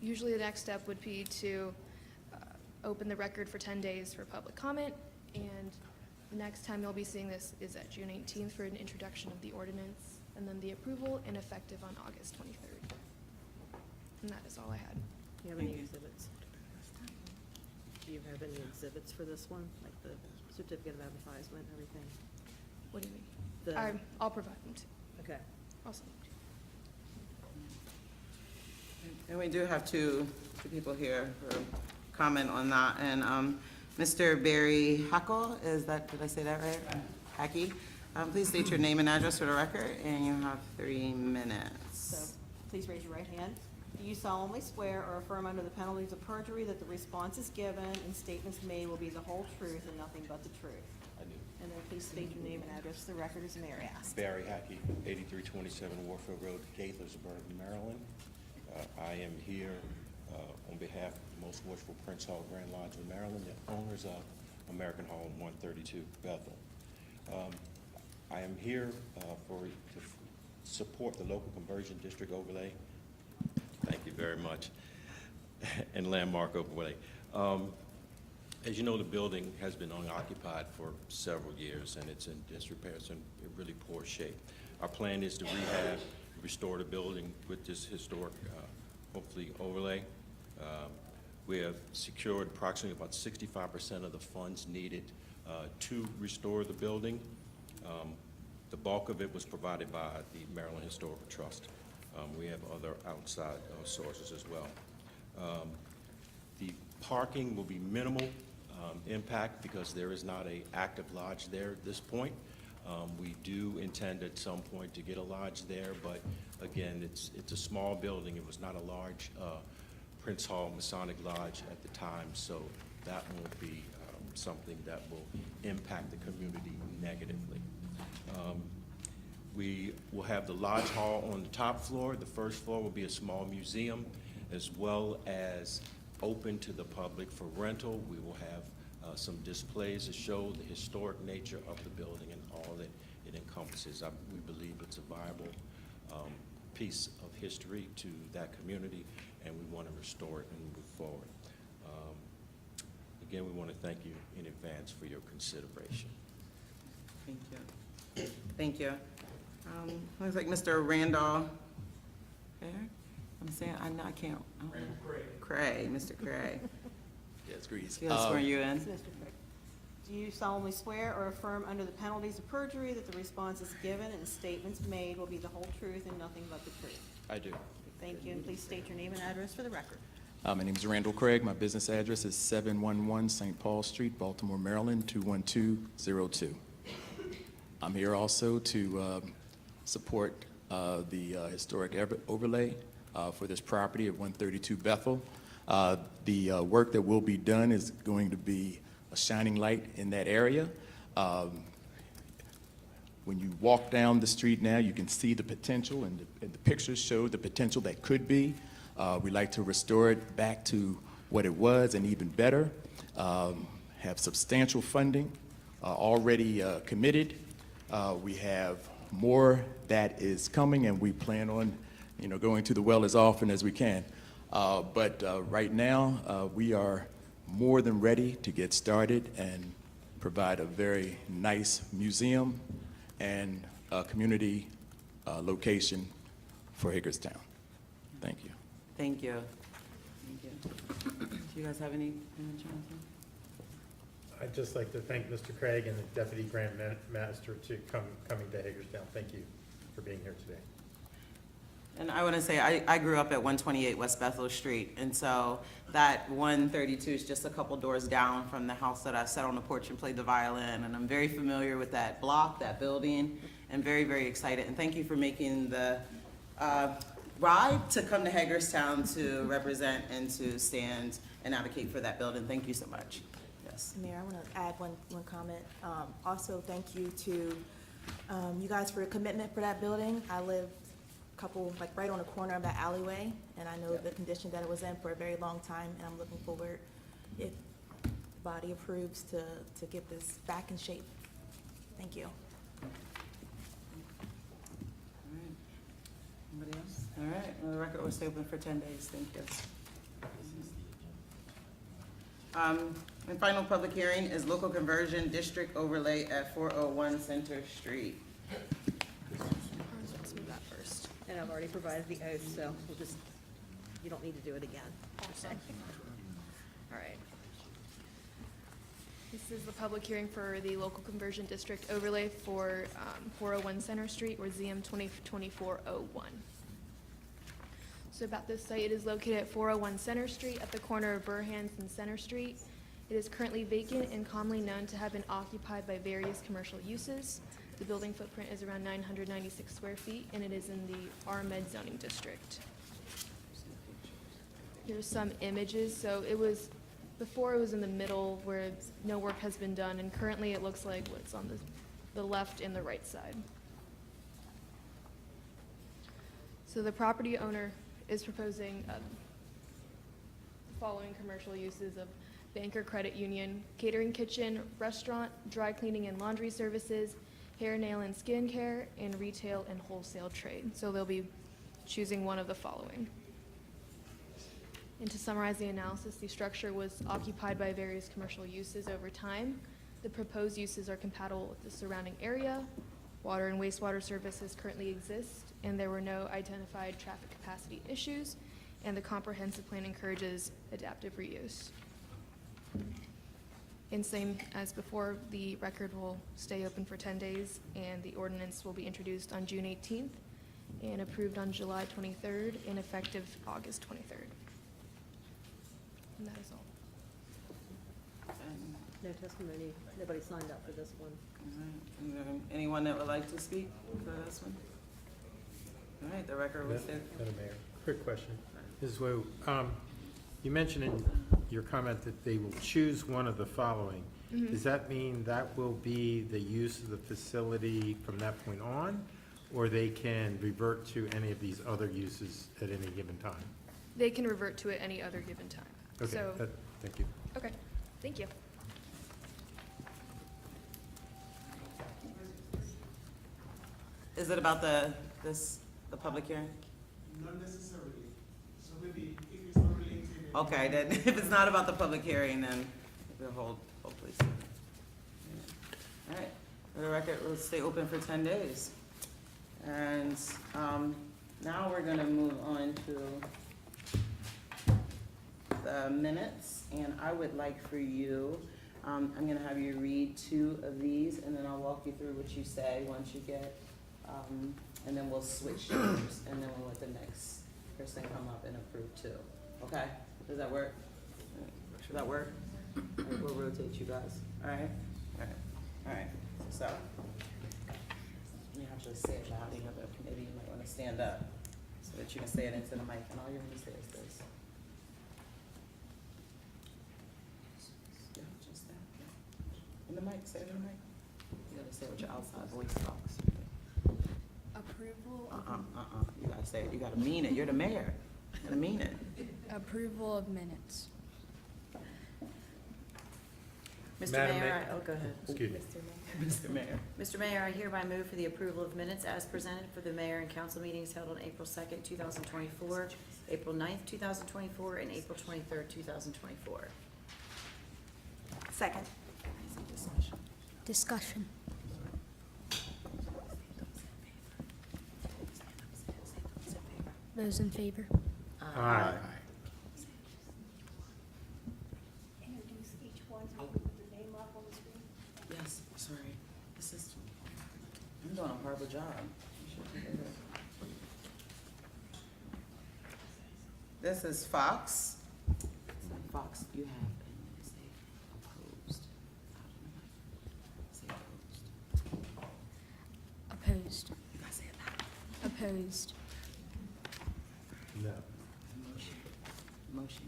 usually the next step would be to open the record for 10 days for public comment, and the next time you'll be seeing this is at June 18th for an introduction of the ordinance, and then the approval and effective on August 23rd. And that is all I had. Do you have any exhibits? Do you have any exhibits for this one, like the certificate of advertisement, everything? What do you mean? The- I'll provide them too. Okay. Awesome. And we do have two people here for comment on that. And Mr. Barry Hackle, did I say that right? Hackey. Please state your name and address for the record, and you have 3 minutes. So please raise your right hand. Do you solemnly swear or affirm under the penalties of perjury that the responses given and statements made will be the whole truth and nothing but the truth? I do. And then please state your name and address for the record as Mary asked. Barry Hackey, 8327 Warfield Road, Gaithersburg, Maryland. I am here on behalf of the Most Worshipful Prince Hall Grand Lodge of Maryland, the owners of American Hall 132 Bethel. I am here to support the local conversion district overlay. Thank you very much. And landmark overlay. As you know, the building has been unoccupied for several years, and it's in disrepair. It's in really poor shape. Our plan is to rehab, restore the building with this historic, hopefully, overlay. We have secured approximately about 65% of the funds needed to restore the building. The bulk of it was provided by the Maryland Historical Trust. We have other outside sources as well. The parking will be minimal impact because there is not an active lodge there at this point. We do intend at some point to get a lodge there, but again, it's a small building. It was not a large Prince Hall Masonic Lodge at the time, so that won't be something that will impact the community negatively. We will have the lodge hall on the top floor. The first floor will be a small museum, as well as open to the public for rental. We will have some displays to show the historic nature of the building and all that it encompasses. We believe it's a viable piece of history to that community, and we want to restore it and move forward. again, we want to thank you in advance for your consideration. Thank you. Thank you. Looks like Mr. Randall, there? I'm saying, I know I can't. Randall Cray. Mr. Cray. Yes, Grease. He'll swear you in. Mr. Craig, do you solemnly swear or affirm under the penalties of perjury that the responses given and statements made will be the whole truth and nothing but the truth? I do. Thank you, and please state your name and address for the record. My name is Randall Craig. My business address is 711 St. Paul Street, Baltimore, Maryland, 21202. I'm here also to support the historic overlay for this property of 132 Bethel. The work that will be done is going to be a shining light in that area. When you walk down the street now, you can see the potential, and the pictures show the potential that could be. We like to restore it back to what it was and even better. Have substantial funding already committed. We have more that is coming, and we plan on, going to the well as often as we can. But right now, we are more than ready to get started and provide a very nice museum and a community location for Hagerstown. Thank you. Thank you. Thank you. Do you guys have any? I'd just like to thank Mr. Craig and the Deputy Grand Master to coming to Hagerstown. Thank you for being here today. And I want to say, I grew up at 128 West Bethel Street, and so that 132 is just a couple doors down from the house that I sat on the porch and played the violin, and I'm very familiar with that block, that building, and very, very excited. And thank you for making the ride to come to Hagerstown to represent and to stand and advocate for that building. Thank you so much. Yes. Mayor, I want to add one comment. Also, thank you to you guys for your commitment for that building. I live right on the corner of that alleyway, and I know the condition that it was in for a very long time, and I'm looking forward, if the body approves, to get this back in shape. Thank you. All right. Anybody else? All right, well, the record will stay open for 10 days. Thank you. And final public hearing is local conversion district overlay at 401 Center Street. Let's move that first. And I've already provided the oath, so you don't need to do it again. Awesome. All right. This is the public hearing for the local conversion district overlay for 401 Center Street, or ZM 2024-01. So about this site, it is located at 401 Center Street at the corner of Burhans and Center Street. It is currently vacant and commonly known to have been occupied by various commercial uses. The building footprint is around 996 square feet, and it is in the R-Med zoning district. Here's some images. So before it was in the middle where no work has been done, and currently it looks like what's on the left and the right side. So the property owner is proposing the following commercial uses of banker credit union, catering kitchen, restaurant, dry cleaning and laundry services, hair, nail, and skin care, and retail and wholesale trade. So they'll be choosing one of the following. And to summarize the analysis, the structure was occupied by various commercial uses over time. The proposed uses are compatible with the surrounding area. Water and wastewater services currently exist, and there were no identified traffic capacity issues, and the comprehensive plan encourages adaptive reuse. And same as before, the record will stay open for 10 days, and the ordinance will be introduced on June 18th and approved on July 23rd and effective August 23rd. And that is all. No testimony, nobody signed up for this one. All right. Anyone that would like to speak for this one? All right, the record will stay. Madam Mayor, quick question. Ms. Wu, you mentioned in your comment that they will choose one of the following. Mhm. Does that mean that will be the use of the facility from that point on, or they can revert to any of these other uses at any given time? They can revert to it any other given time. Okay, So, thank you. okay, thank you. Is it about the public hearing? Not necessarily. So maybe if it's not related. Okay, then if it's not about the public hearing, then We'll hold, hopefully soon. All right, for the record, we'll stay open for 10 days. And now we're gonna move on to the minutes, and I would like for you, I'm gonna have you read 2 of these, and then I'll walk you through what you say once you get, and then we'll switch yours, and then we'll let the next person come up and approve 2. Okay? Does that work? Should that work? All right, we'll rotate you guys. All right? All right. All right. So, you have to say it loud, but maybe you might want to stand up so that you can say it into the mic, and all you're going to say is this. Yeah, just that. Yeah. In the mic, say it in the mic. You got to say it with your outside voice box. Approval, You got to say it. You got to mean it. You're the mayor. You got to mean it. approval of minutes. Mr. Madam Mayor, Ma- go ahead. Excuse me. Mr. Mayor. Mr. Mayor, I hereby move for the approval of minutes as presented for the mayor and council meetings held on April 2nd, 2024, April 9th, 2024, and April 23rd, 2024. Second. Discussion. Those in favor? Aye. Introduce each one, with the name up on the screen. Yes, sorry. This is, I'm doing a horrible job. You should do better. This is Fox. Fox, you have, and you say opposed. Say opposed. Opposed. You gotta say it loud. Opposed. No. Motion.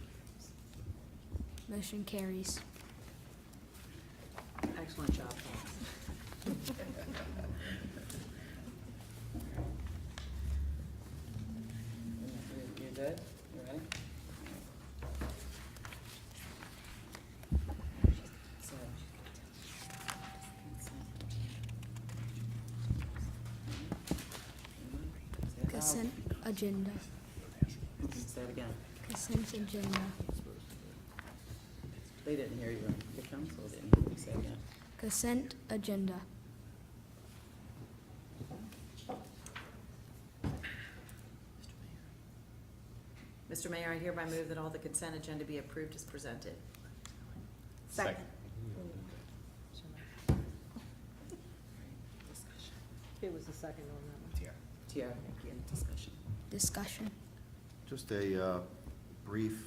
Motion carries. Excellent job. You good? You ready? So. Consent agenda. Say it again. Consent agenda. They didn't hear you. The council didn't hear you. Say it again. Consent agenda. Mr. Mayor, I hereby move that all the consent agenda be approved as presented. Second. Discussion. Who was the second on that one? Tiara, any discussion? Discussion. Just a brief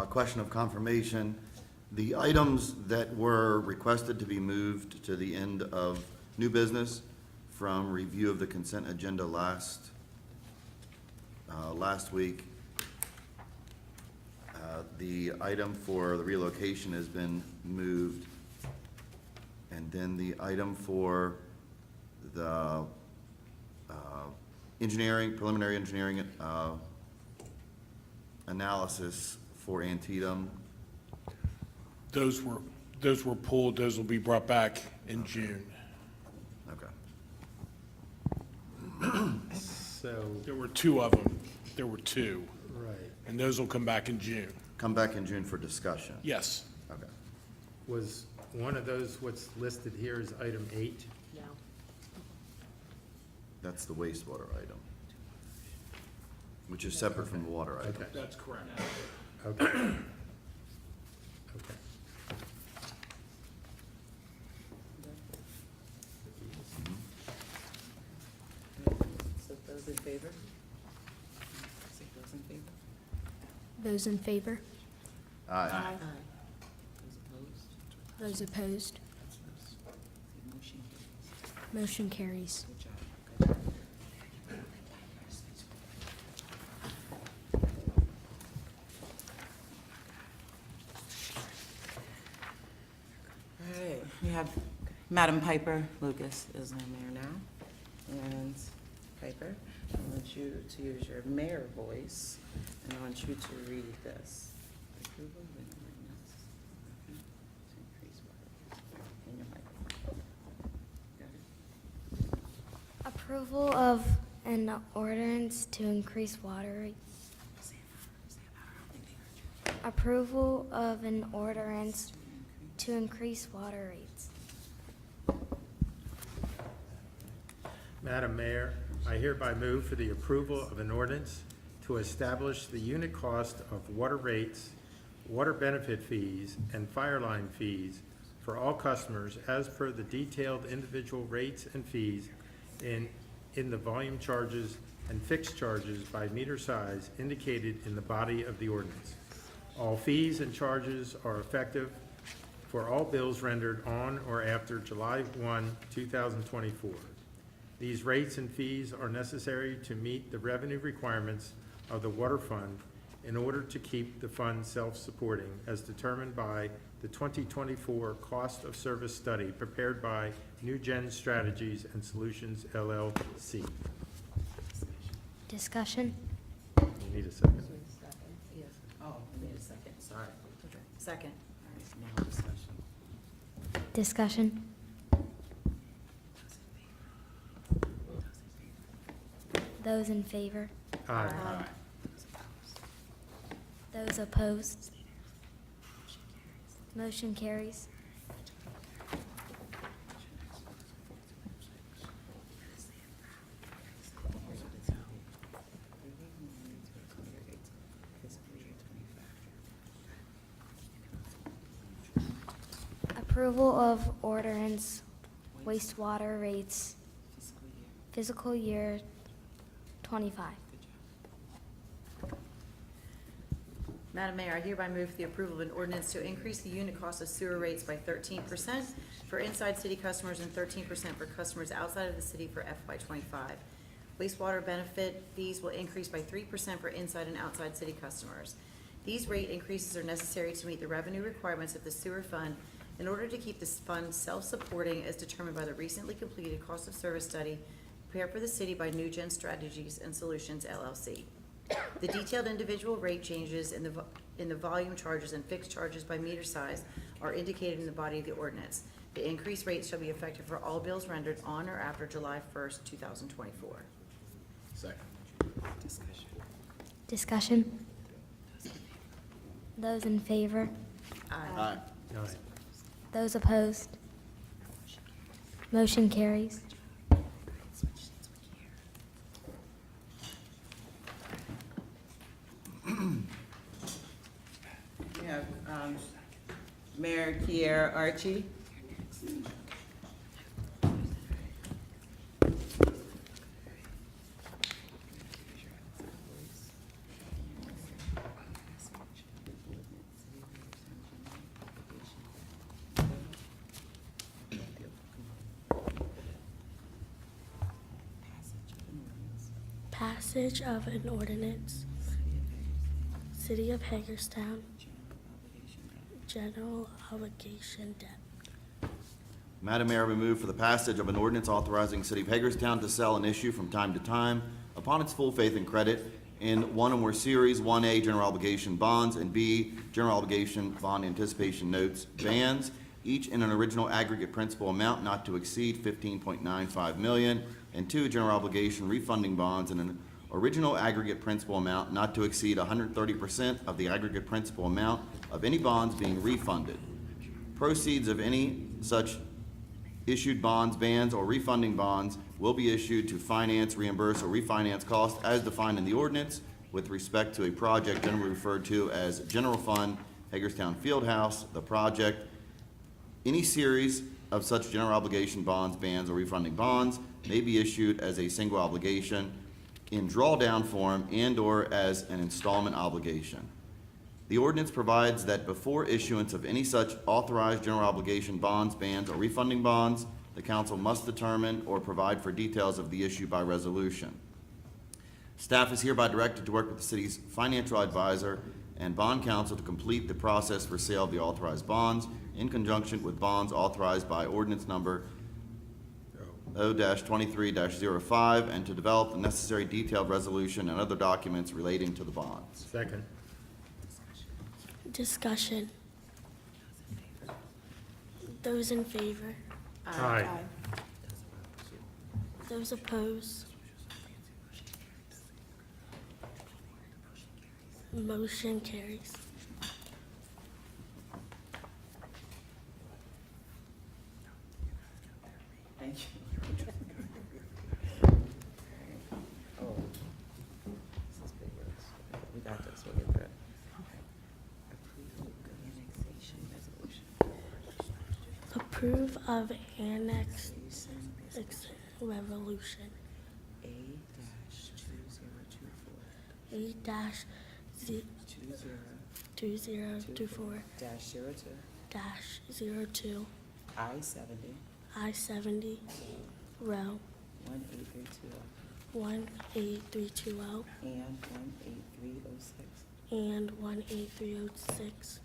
question of confirmation. The items that were requested to be moved to the end of new business from review of the consent agenda last week, the item for the relocation has been moved. And then the item for the preliminary engineering analysis for Antietam. Those were pulled, those will be brought back in June. Okay. So, There were 2 of them, right. and those will come back in June. Come back in June for discussion. Yes. Okay. Was one of those what's listed here is item 8? No. That's the wastewater item, which is separate from the water item. Okay. That's correct. Okay. Okay. So those in favor? Say those in favor? Those in favor? Aye. Those opposed? Those opposed? Motion carries. Motion carries. Good job. Good job. All right, we have Madam Piper Lucas is our mayor now. And Piper, I want you to use your mayor voice, and I want you to read this. Approval of an ordinance to increase water in your microphone. Go ahead. Approval of an ordinance to increase water rates. Say it louder. I don't think they heard you. Approval of an ordinance to increase water rates. Madam Mayor, I hereby move for the approval of an ordinance to establish the unit cost of water rates, water benefit fees, and fire line fees for all customers as per the detailed individual rates and fees in the volume charges and fixed charges by meter size indicated in the body of the ordinance. All fees and charges are effective for all bills rendered on or after July 1, 2024. These rates and fees are necessary to meet the revenue requirements of the water fund in order to keep the fund self-supporting as determined by the 2024 Cost of Service Study prepared by New Gen Strategies and Solutions LLC. Discussion? You need a second. Oh, wait a second, sorry. Second. All right, now discussion. Discussion? Those in favor? Aye. Those opposed? Motion carries. Approval of ordinance wastewater rates fiscal year 25. Madam Mayor, I hereby move for the approval of an ordinance to increase the unit cost of sewer rates by 13% for inside city customers and 13% for customers outside of the city for FY '25. Wastewater benefit fees will increase by 3% for inside and outside city customers. These rate increases are necessary to meet the revenue requirements of the sewer fund in order to keep this fund self-supporting as determined by the recently completed cost of service study prepared for the city by New Gen Strategies and Solutions LLC. The detailed individual rate changes in the volume charges and fixed charges by meter size are indicated in the body of the ordinance. The increased rates shall be effective for all bills rendered on or after July 1st, 2024. Second. Discussion? Those in favor? Aye. Aye. Those opposed? Motion carries. We have Mayor Kier Archie. Passage of an ordinance, City of Hagerstown, general obligation debt. Madam Mayor, we move for the passage of an ordinance authorizing the City of Hagerstown to sell and issue from time to time, upon its full faith and credit, in one or more series, 1A, general obligation bonds, and B, general obligation bond anticipation notes, bands, each in an original aggregate principal amount not to exceed $15.95 million, and 2, general obligation refunding bonds in an original aggregate principal amount not to exceed 130% of the aggregate principal amount of any bonds being refunded. Proceeds of any such issued bonds, bands, or refunding bonds will be issued to finance, reimburse, or refinance costs as defined in the ordinance with respect to a project generally referred to as General Fund Hagerstown Fieldhouse, the project. Any series of such general obligation bonds, bands, or refunding bonds may be issued as a single obligation in drawdown form and/or as an installment obligation. The ordinance provides that before issuance of any such authorized general obligation bonds, bands, or refunding bonds, the council must determine or provide for details of the issue by resolution. Staff is hereby directed to work with the city's financial advisor and bond counsel to complete the process for sale of the authorized bonds in conjunction with bonds authorized by ordinance number O-23-05 and to develop the necessary detailed resolution and other documents relating to the bonds. Second. Discussion. Those in favor? Aye. Those opposed? Motion carries. Approve of annex revolution. A dash 2024 dash 02 I-70 row 18320 and 18306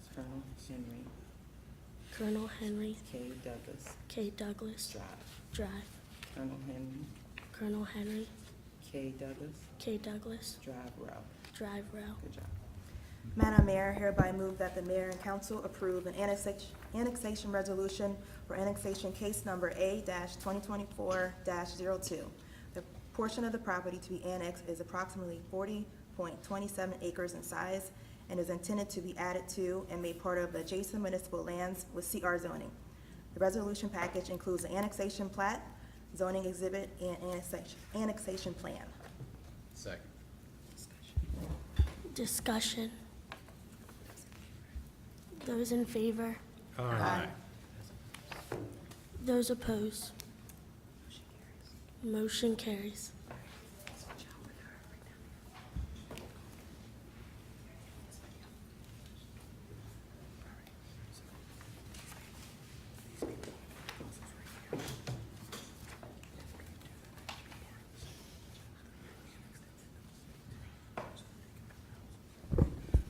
Colonel Henry K. Douglas Drive Colonel Henry K. Douglas Drive Row. Good job. Madam Mayor, hereby move that the mayor and council approve an annexation resolution for annexation case number A-2024-02. The portion of the property to be annexed is approximately 40.27 acres in size and is intended to be added to and made part of adjacent municipal lands with CR zoning. The resolution package includes an annexation plat, zoning exhibit, and annexation plan. Second. Discussion. Those in favor? Aye. Those opposed? Motion carries.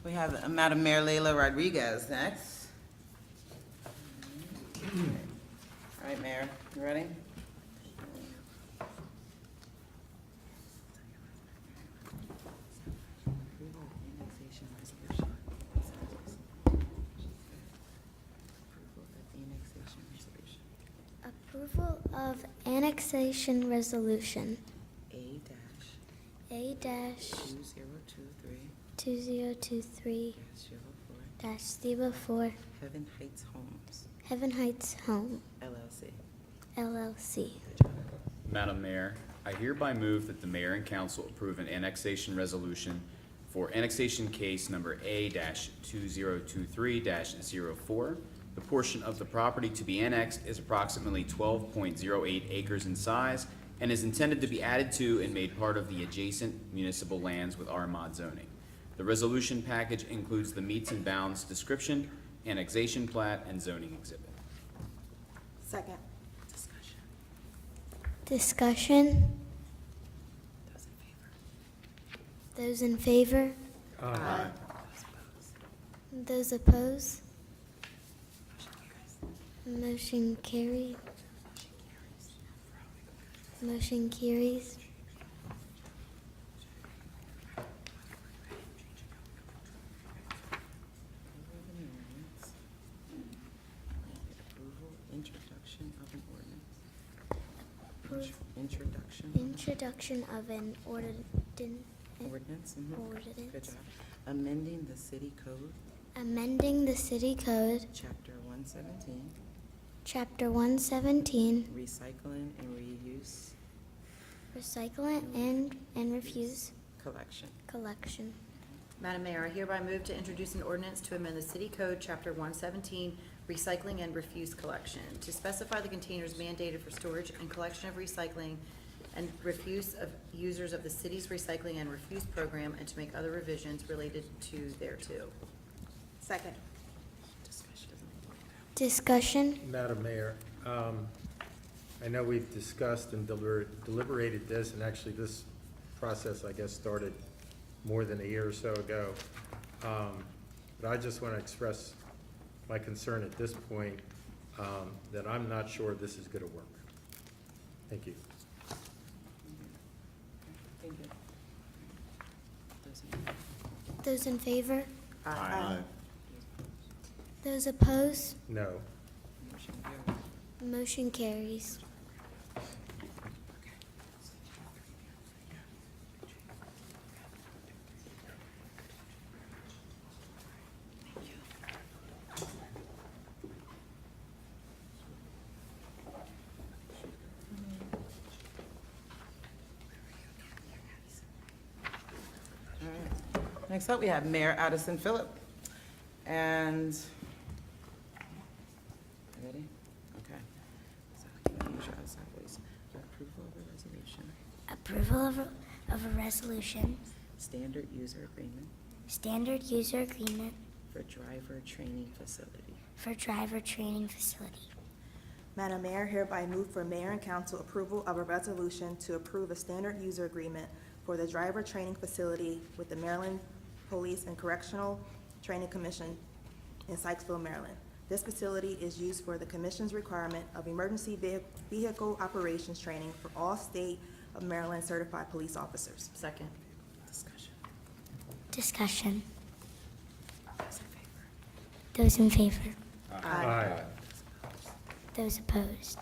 We have Madam Mayor Leila Rodriguez next. All right, Mayor, you ready? Approval of annexation resolution. A dash 2023 dash 04 Heaven Heights Homes, Heaven Heights Home LLC. LLC. Madam Mayor, I hereby move that the mayor and council approve an annexation resolution for annexation case number A-2023-04. The portion of the property to be annexed is approximately 12.08 acres in size and is intended to be added to and made part of the adjacent municipal lands with R-mod zoning. The resolution package includes the meets and bounds description, annexation plat, and zoning exhibit. Second. Discussion. Those in favor? Aye. Those opposed? Motion carried. Motion carries. Introduction of an ordinance. Introduction of an Ordinance. Mhm. ordinance. Good job. Amending the city code, Amending the city code, chapter 117, chapter 117, recycling and reuse recycling and refuse collection. Madam Mayor, I hereby move to introduce an ordinance to amend the City Code, Chapter 117, Recycling and Refuse Collection, to specify the containers mandated for storage and collection of recycling and refuse of users of the city's recycling and refuse program, and to make other revisions related to thereto. Second. discussion. Madam Mayor, I know we've discussed and deliberated this, and actually this process, I guess, started more than a year or so ago. But I just want to express my concern at this point that I'm not sure this is going to work. Thank you. Thank you. Those in favor? Aye. Those opposed? No. Motion carries. Motion carries. All right. Next up, we have Mayor Addison Phillip. And, ready? Okay. Approval of a resolution, Standard user agreement standard user agreement for driver training facility. for driver training facility. Madam Mayor, hereby move for mayor and council approval of a resolution to approve a standard user agreement for the driver training facility with the Maryland Police and Correctional Training Commission in Sykesville, Maryland. This facility is used for the commission's requirement of emergency vehicle operations training for all state of Maryland certified police officers. Second. Discussion. Discussion. Those in favor? Aye. Those opposed?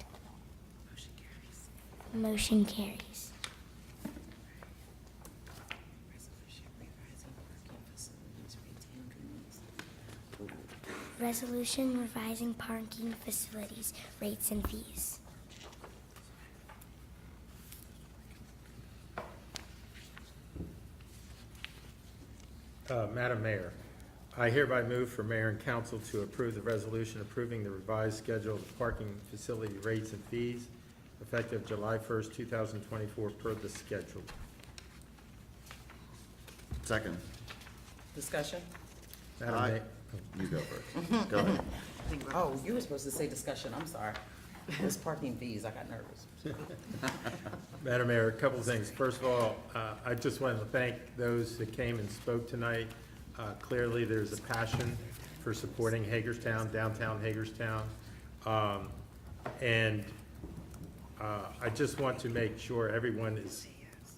Motion carries. Motion carries. Resolution revising parking facilities, rates, and Resolution revising parking facilities, rates, and fees. Madam Mayor, I hereby move for mayor and council to approve the resolution approving the revised schedule of parking facility rates and fees effective July 1st, 2024 per the schedule. Second. Discussion? Madam Aye. Mayor. You go first. Go ahead. Oh, you were supposed to say discussion, I'm sorry. It's parking fees, I got nervous. Madam Mayor, a couple of things. First of all, I just wanted to thank those that came and spoke tonight. Clearly, there's a passion for supporting Hagerstown, downtown Hagerstown. And I just want to make sure everyone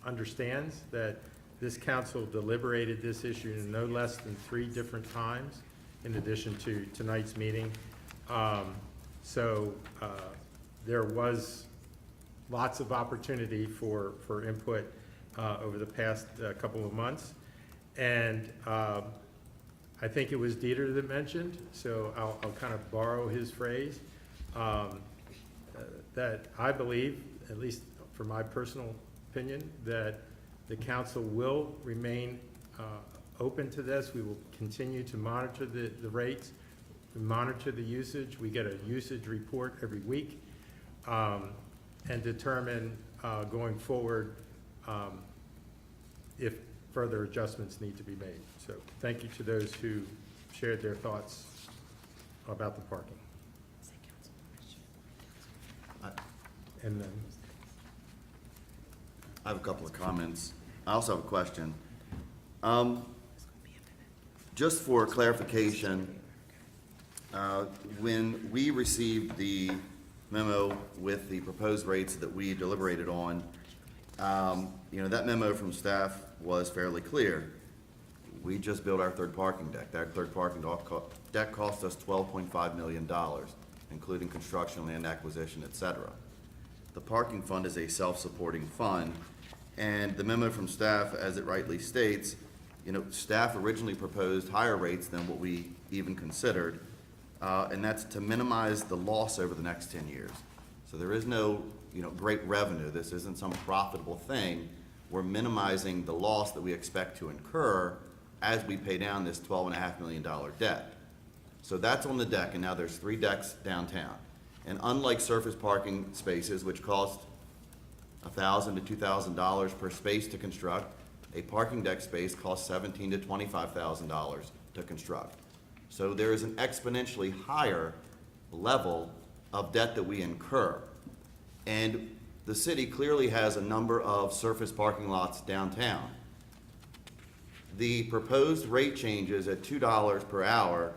understands that this council deliberated this issue in no less than 3 different times, in addition to tonight's meeting. So there was lots of opportunity for input over the past couple of months. And I think it was Dieter that mentioned, so I'll kind of borrow his phrase, that I believe, at least for my personal opinion, that the council will remain open to this. We will continue to monitor the rates, monitor the usage. We get a usage report every week, and determine going forward if further adjustments need to be made. So thank you to those who shared their thoughts about the parking. And then, I have a couple of comments. I also have a question. Just for clarification, when we received the memo with the proposed rates that we deliberated on, that memo from staff was fairly clear. We just built our third parking deck. That third parking deck cost us $12.5 million, including construction, land acquisition, et cetera. The parking fund is a self-supporting fund, and the memo from staff, as it rightly states, staff originally proposed higher rates than what we even considered, and that's to minimize the loss over the next 10 years. So there is no, great revenue. This isn't some profitable thing. We're minimizing the loss that we expect to incur as we pay down this $12.5 million debt. So that's on the deck, and now there's 3 decks downtown. And unlike surface parking spaces, which cost $1,000 to $2,000 per space to construct, a parking deck space costs $17,000 to $25,000 to construct. So there is an exponentially higher level of debt that we incur. And the city clearly has a number of surface parking lots downtown. The proposed rate changes at $2 per hour,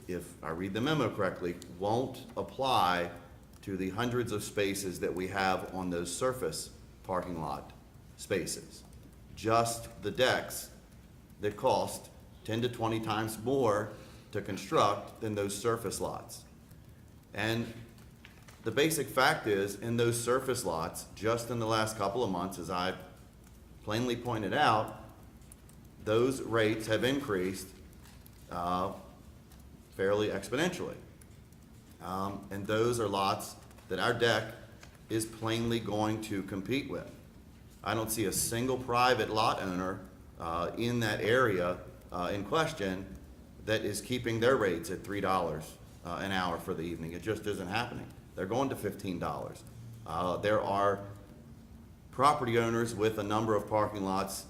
if I read the memo correctly, won't apply to the hundreds of spaces that we have on those surface parking lot spaces. Just the decks that cost 10 to 20 times more to construct than those surface lots. And the basic fact is, in those surface lots, just in the last couple of months, as I've plainly pointed out, those rates have increased fairly exponentially. And those are lots that our deck is plainly going to compete with. I don't see a single private lot owner in that area in question that is keeping their rates at $3 an hour for the evening. It just isn't happening. They're going to $15. There are property owners with a number of parking lots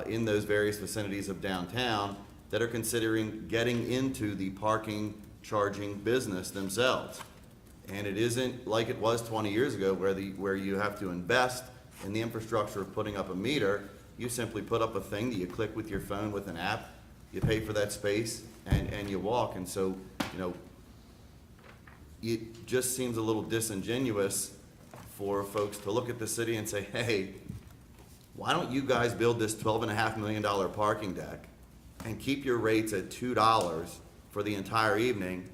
in those various vicinities of downtown that are considering getting into the parking charging business themselves. And it isn't like it was 20 years ago where you have to invest in the infrastructure of putting up a meter. You simply put up a thing that you click with your phone with an app, you pay for that space, and you walk. And so, you know, it just seems a little disingenuous for folks to look at the city and say, hey, why don't you guys build this $12.5 million parking deck and keep your rates at $2 for the entire evening?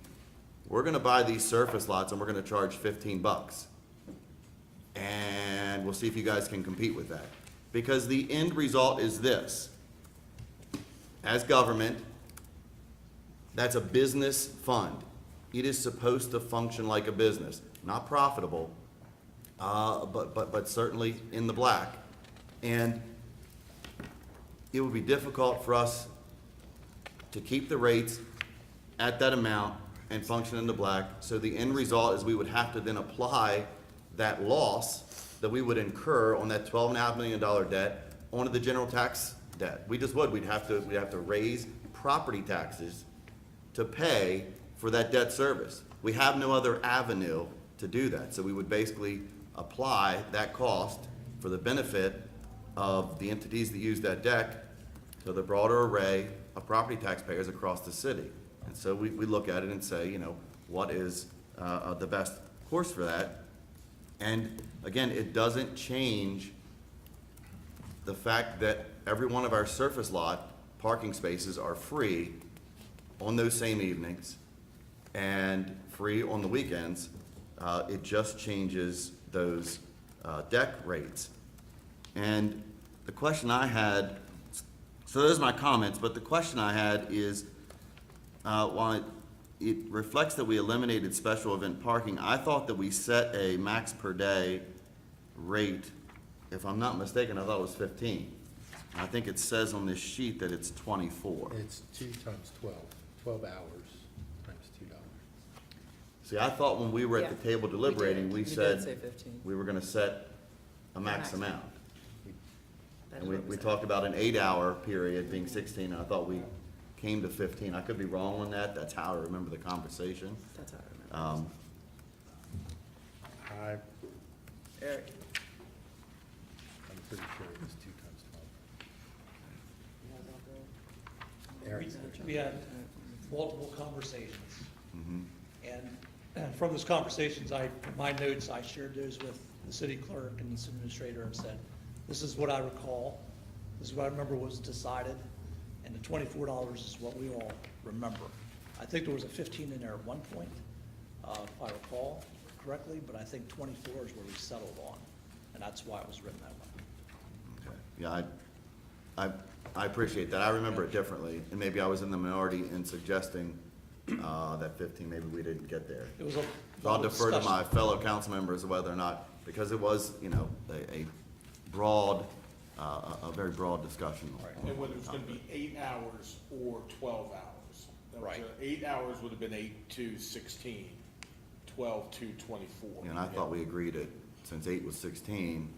We're gonna buy these surface lots and we're gonna charge 15 bucks. And we'll see if you guys can compete with that. Because the end result is this. As government, that's a business fund. It is supposed to function like a business, not profitable, but certainly in the black. And it would be difficult for us to keep the rates at that amount and function in the black. So the end result is we would have to then apply that loss that we would incur on that $12.5 million debt onto the general tax debt. We just would. We'd have to raise property taxes to pay for that debt service. We have no other avenue to do that. So we would basically apply that cost for the benefit of the entities that use that deck to the broader array of property taxpayers across the city. And so we look at it and say, you know, what is the best course for that? And again, it doesn't change the fact that every one of our surface lot parking spaces are free on those same evenings and free on the weekends. It just changes those deck rates. And the question I had, so those are my comments, but the question I had is, while it reflects that we eliminated special event parking, I thought that we set a max per day rate. If I'm not mistaken, I thought it was 15. I think it says on this sheet that it's 24. It's 2 times 12 hours times $2. See, I thought when we were at Yeah, the table we deliberating, did. we We did said say 15. we were gonna set a max max. amount. That And is we, what we we said. talked about an 8-hour period being 16, and I thought we came to 15. I could be wrong on that. That's how I remember the conversation. That's how I remember. Eric? I'm pretty sure it was 2 times 12. Eric? We had multiple conversations. Mhm. And from those conversations, my notes, I shared those with the city clerk and the administrator and said, this is what I recall, this is what I remember was decided, and the $24 is what we all remember. I think there was a 15 in there at one point, if I recall correctly, but I think 24 is where we settled on, and that's why it was written that way. Okay. Yeah, I appreciate that. I remember it differently, and maybe I was in the minority in suggesting that 15, maybe we didn't get there. It was a So I'll defer to discussion. my fellow council members whether or not, because it was, you know, a broad, a very broad discussion. on And whether it's gonna topic. be 8 hours or 12 hours. That was, Right. 8 hours would have been 8 to 16, 12 to 24. And I thought we agreed that since 8 was 16,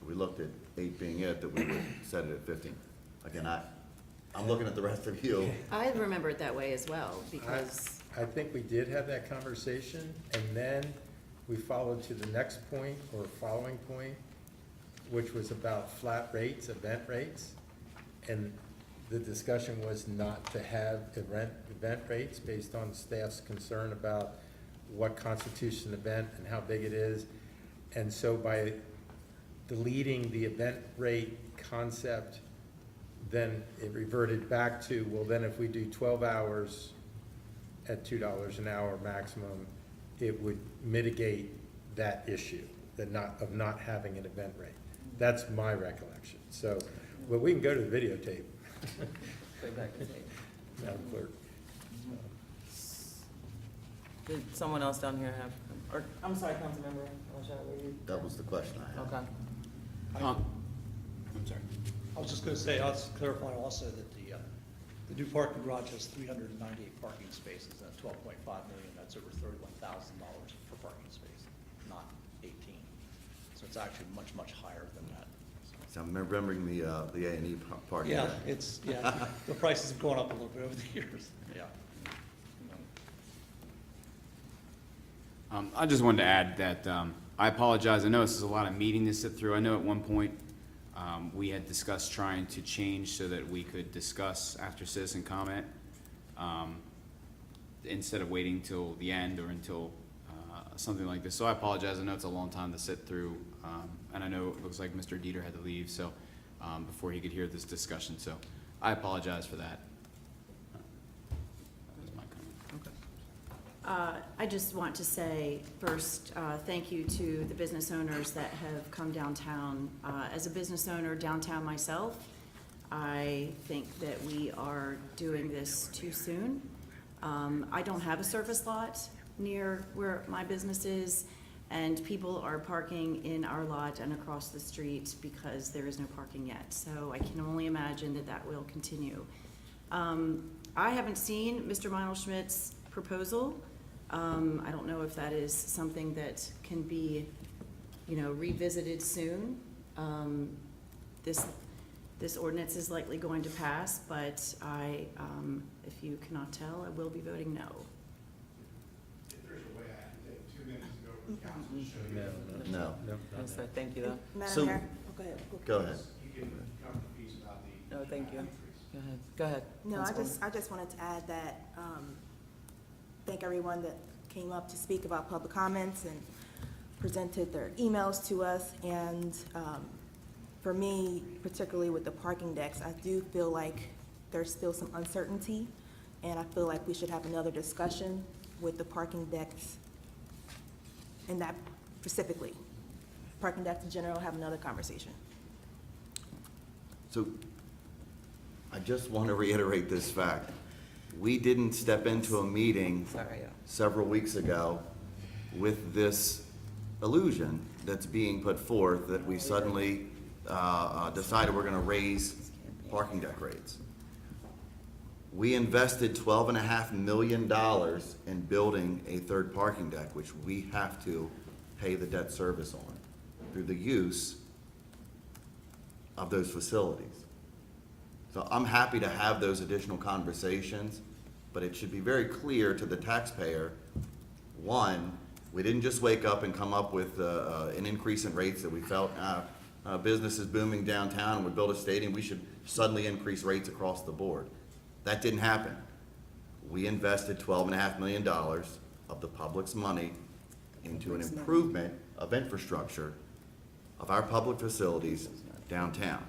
we looked at 8 being it, that we would set it at 15. Again, I'm looking at the rest of you. I remember it that way as well, because I think we did have that conversation, and then we followed to the next point or following point, which was about flat rates, event rates. And the discussion was not to have event rates based on staff's concern about what constitutes an event and how big it is. And so by deleting the event rate concept, then it reverted back to, well, then if we do 12 hours at $2 an hour maximum, it would mitigate that issue, of not having an event rate. That's my recollection. So, well, we can go to the videotape. Go back to Dave. Madam Clerk. Did someone else down here have, or, I'm sorry, Councilmember, That was the question I had. Okay. I'm sorry. I was just gonna say, I'll just clarify also that the new parking garage has 398 parking spaces at 12.5 million. That's over $31,000 per parking space, not 18. So it's actually much, much higher than that. So I'm remembering the A&E parking Yeah, deck. the prices have gone up a little bit over the years. Yeah. I just wanted to add that I apologize. I know this is a lot of meeting to sit through. I know at one point we had discussed trying to change so that we could discuss after citizen comment instead of waiting till the end or until something like this. So I apologize. I know it's a long time to sit through, and I know it looks like Mr. Dieter had to leave so before he could hear this discussion. So I apologize for that. That was my comment. I just want to say first, thank you to the business owners that have come downtown. As a business owner downtown myself, I think that we are doing this too soon. I don't have a surface lot near where my business is, and people are parking in our lot and across the street because there is no parking yet. So I can only imagine that that will continue. I haven't seen Mr. Meinl-Schmidt's proposal. I don't know if that is something that can be, revisited soon. This ordinance is likely going to pass, but if you cannot tell, I will be voting no. If there's a way I can take 2 minutes to go over the council to show you. No. Thank you, though. So- Madam Mayor? Oh, go ahead. Go ahead. You can come to the piece about the. No, thank you. increase. Go ahead. No, I just wanted to add that, thank everyone that came up to speak about public comments and presented their emails to us. And for me, particularly with the parking decks, I do feel like there's still some uncertainty, and I feel like we should have another discussion with the parking decks, and that specifically. Parking decks in general, have another conversation. So I just want to reiterate this fact. We didn't step into a meeting Sorry, yeah. several weeks ago with this illusion that's being put forth that we suddenly decided we're going to raise parking deck rates. We invested $12.5 million in building a third parking deck, which we have to pay the debt service on through the use of those facilities. So I'm happy to have those additional conversations, but it should be very clear to the taxpayer, one, we didn't just wake up and come up with an increase in rates that we felt business is booming downtown and we build a stadium, we should suddenly increase rates across the board. That didn't happen. We invested $12.5 million of the public's money into an improvement of infrastructure of our public facilities downtown.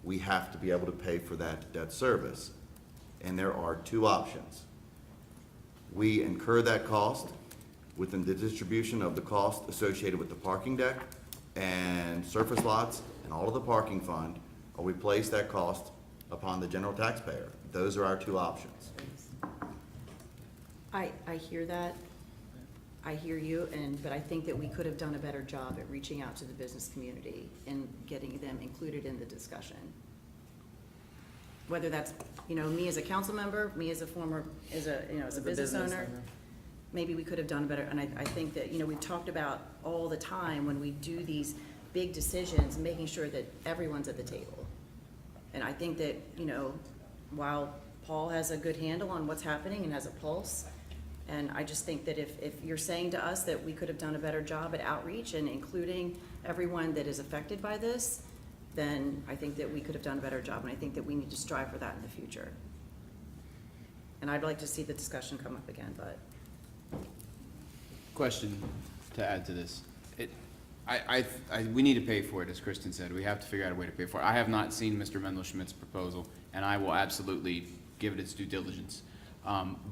We have to be able to pay for that debt service. And there are two options. We incur that cost within the distribution of the cost associated with the parking deck and surface lots and all of the parking fund, or we place that cost upon the general taxpayer. Those are our two options. I hear that. I hear you, but I think that we could have done a better job at reaching out to the business community and getting them included in the discussion. Whether that's, me as a council member, me as a as a business owner, maybe we could have done better. And I think that, we've talked about all the time when we do these big decisions, making sure that everyone's at the table. And I think that, while Paul has a good handle on what's happening and has a pulse, and I just think that if you're saying to us that we could have done a better job at outreach and including everyone that is affected by this, then I think that we could have done a better job, and I think that we need to strive for that in the future. And I'd like to see the discussion come up again, but. Question to add to this. We need to pay for it, as Kristen said. We have to figure out a way to pay for it. I have not seen Mr. Mendel-Schmidt's proposal, and I will absolutely give it its due diligence.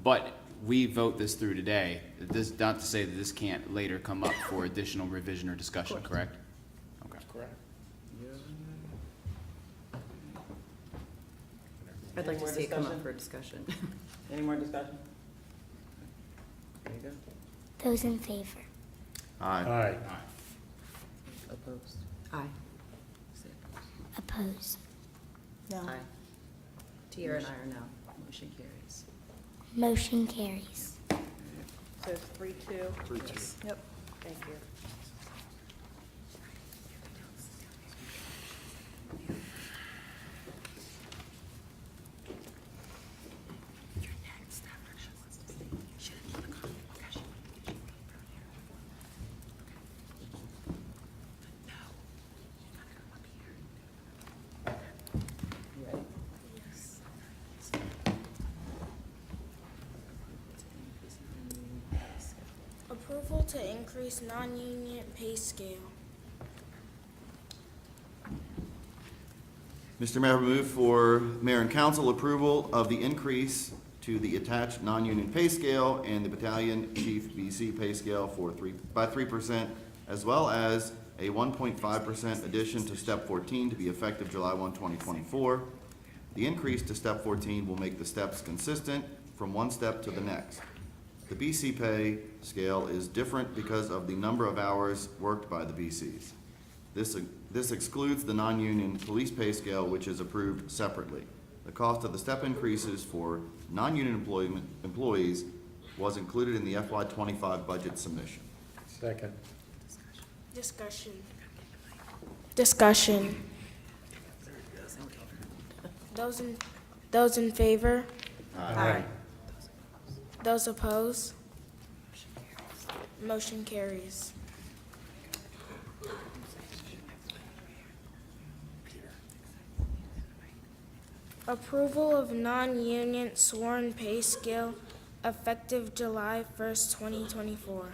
But we vote this through today. This, not to say that this can't later come up for additional revision or discussion, correct? Okay. Correct. I'd like to more see it come up discussion? for discussion. Any more discussion? There you go. Those in favor? Aye. Aye. Opposed? Aye. Say opposed. Opposed? No. Aye. Tiara and I are no. Motion carries. Motion carries. So 3-2? 3-2. Yep, thank you. to increase non-union pay scale. Mr. Mayor, I move for mayor and council approval of the increase to the attached non-union pay scale and the battalion chief BC pay scale by 3%, as well as a 1.5% addition to step 14 to be effective July 1, 2024. The increase to step 14 will make the steps consistent from one step to the next. The BC pay scale is different because of the number of hours worked by the BCs. This excludes the non-union police pay scale, which is approved separately. The cost of the step increases for non-union employees was included in the FY25 budget submission. Second. Discussion. Those in favor? Aye. Those opposed? Motion carries. Approval of non-union sworn pay scale effective July 1st, 2024.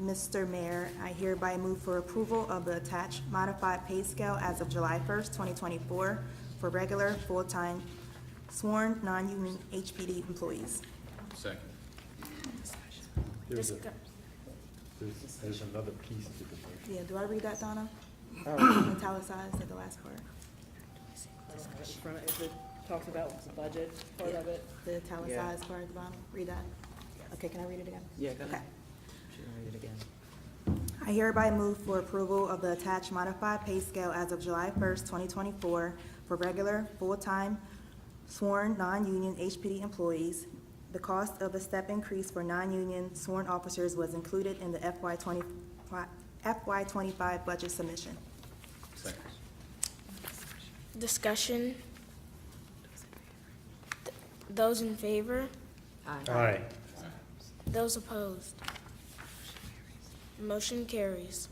Mr. Mayor, I hereby move for approval of the attached modified pay scale as of July 1st, 2024 for regular, full-time, sworn, non-union HPD employees. Second. There's Discuss- there's another piece to the motion. Yeah, do I read that, Donna? Italicized at the last part. If it talks about the budget part of it. The italicized part at the bottom, read that. Okay, can I read it again? Yeah, go ahead. Okay. I hereby move for approval of the attached modified pay scale as of July 1st, 2024 for regular, full-time, sworn, non-union HPD employees. The cost of the step increase for non-union sworn officers was included in the FY25 budget submission. Second. Discussion. Those in favor? Aye. Those opposed? Motion carries.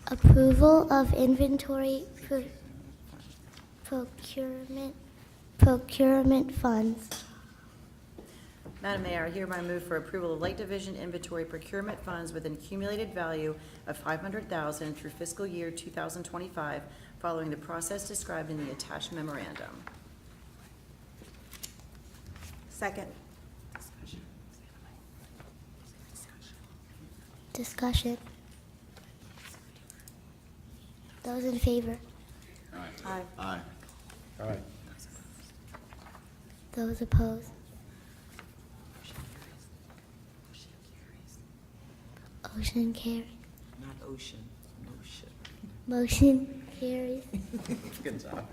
Approval of inventory procurement funds. Madam Mayor, I hereby move for approval of Light Division inventory procurement funds with an accumulated value of $500,000 through fiscal year 2025, following the process described in the attached memorandum. Second. Discussion. Those in favor? Aye. Aye. Aye. Those opposed? Motion carries. Not ocean, motion. Motion carries. Good job.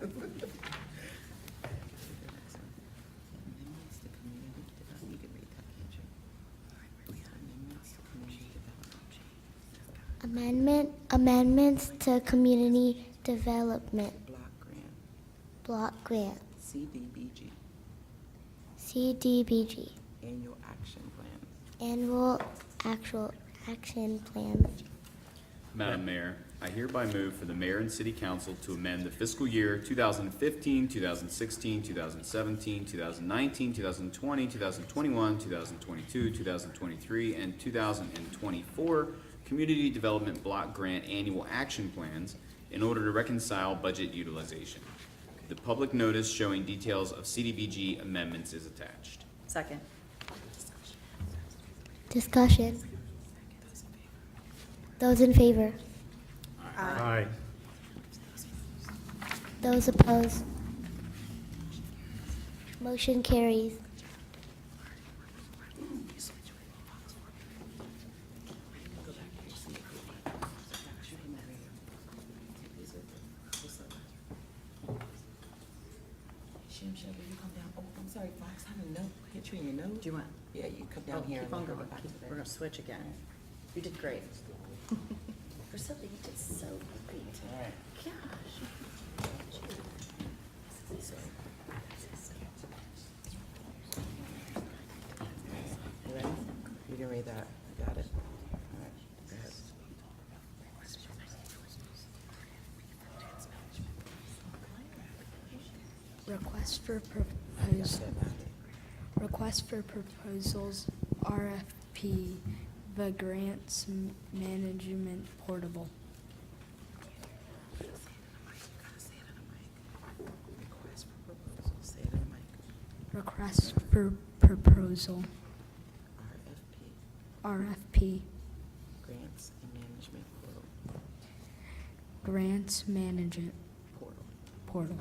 Amendments to community development Block grant, block grant, CDBG, CDBG, annual action plan. annual actual action plan. Madam Mayor, I hereby move for the mayor and city council to amend the fiscal year 2015, 2016, 2017, 2019, 2020, 2021, 2022, 2023, and 2024 Community Development Block Grant Annual Action Plans in order to reconcile budget utilization. The public notice showing details of CDBG amendments is attached. Second. Discussion. Those in favor? Aye. Those opposed? Motion carries. Jim Shelby, you come down. Oh, I'm sorry, Fox, I didn't know. Hit you in your nose. Do you want? Yeah, you come Oh, down here. keep and on then going. go back to We're there. gonna switch again. You did great. Priscilla, you did so great. All right. Gosh. You ready? You can read that. I got it. All right, go ahead. Request for proposals, RFP, the Grants Management Portable. Say it in the mic. Request for proposal, RFP, RFP, grants and management portal. Grants Management Portal.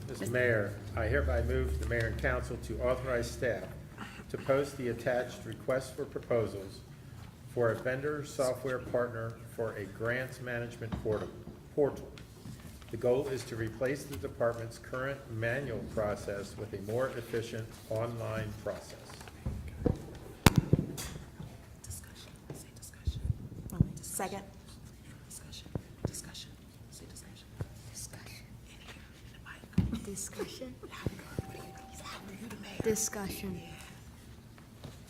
Mr. Mayor, I hereby move the mayor and council to authorize staff to post the attached request for proposals for a vendor software partner for a grants management portal. The goal is to replace the department's current manual process with a more efficient online process. Discussion, say discussion. Second. Discussion, discussion, say discussion. Discussion. In here, in the mic. Discussion. What do you think? Louder, you the mayor. Discussion.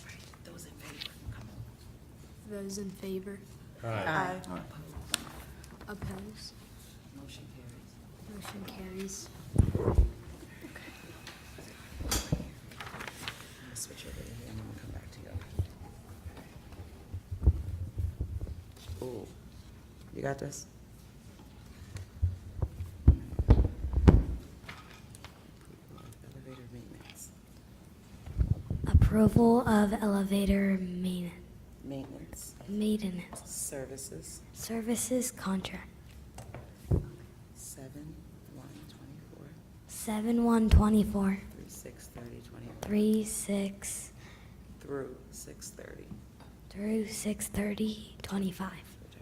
Right, those in favor, come on. Those in favor? Aye. Opposed? Motion carries. Motion carries. I'm gonna switch over to here and I'm gonna come back to you. Ooh, you got this? Elevator maintenance. Approval of elevator Maintenance. maintenance Services, services contract 7/1/24 7/1/24 through 6/30/24 through through 6/30. 6/30/25. Good job.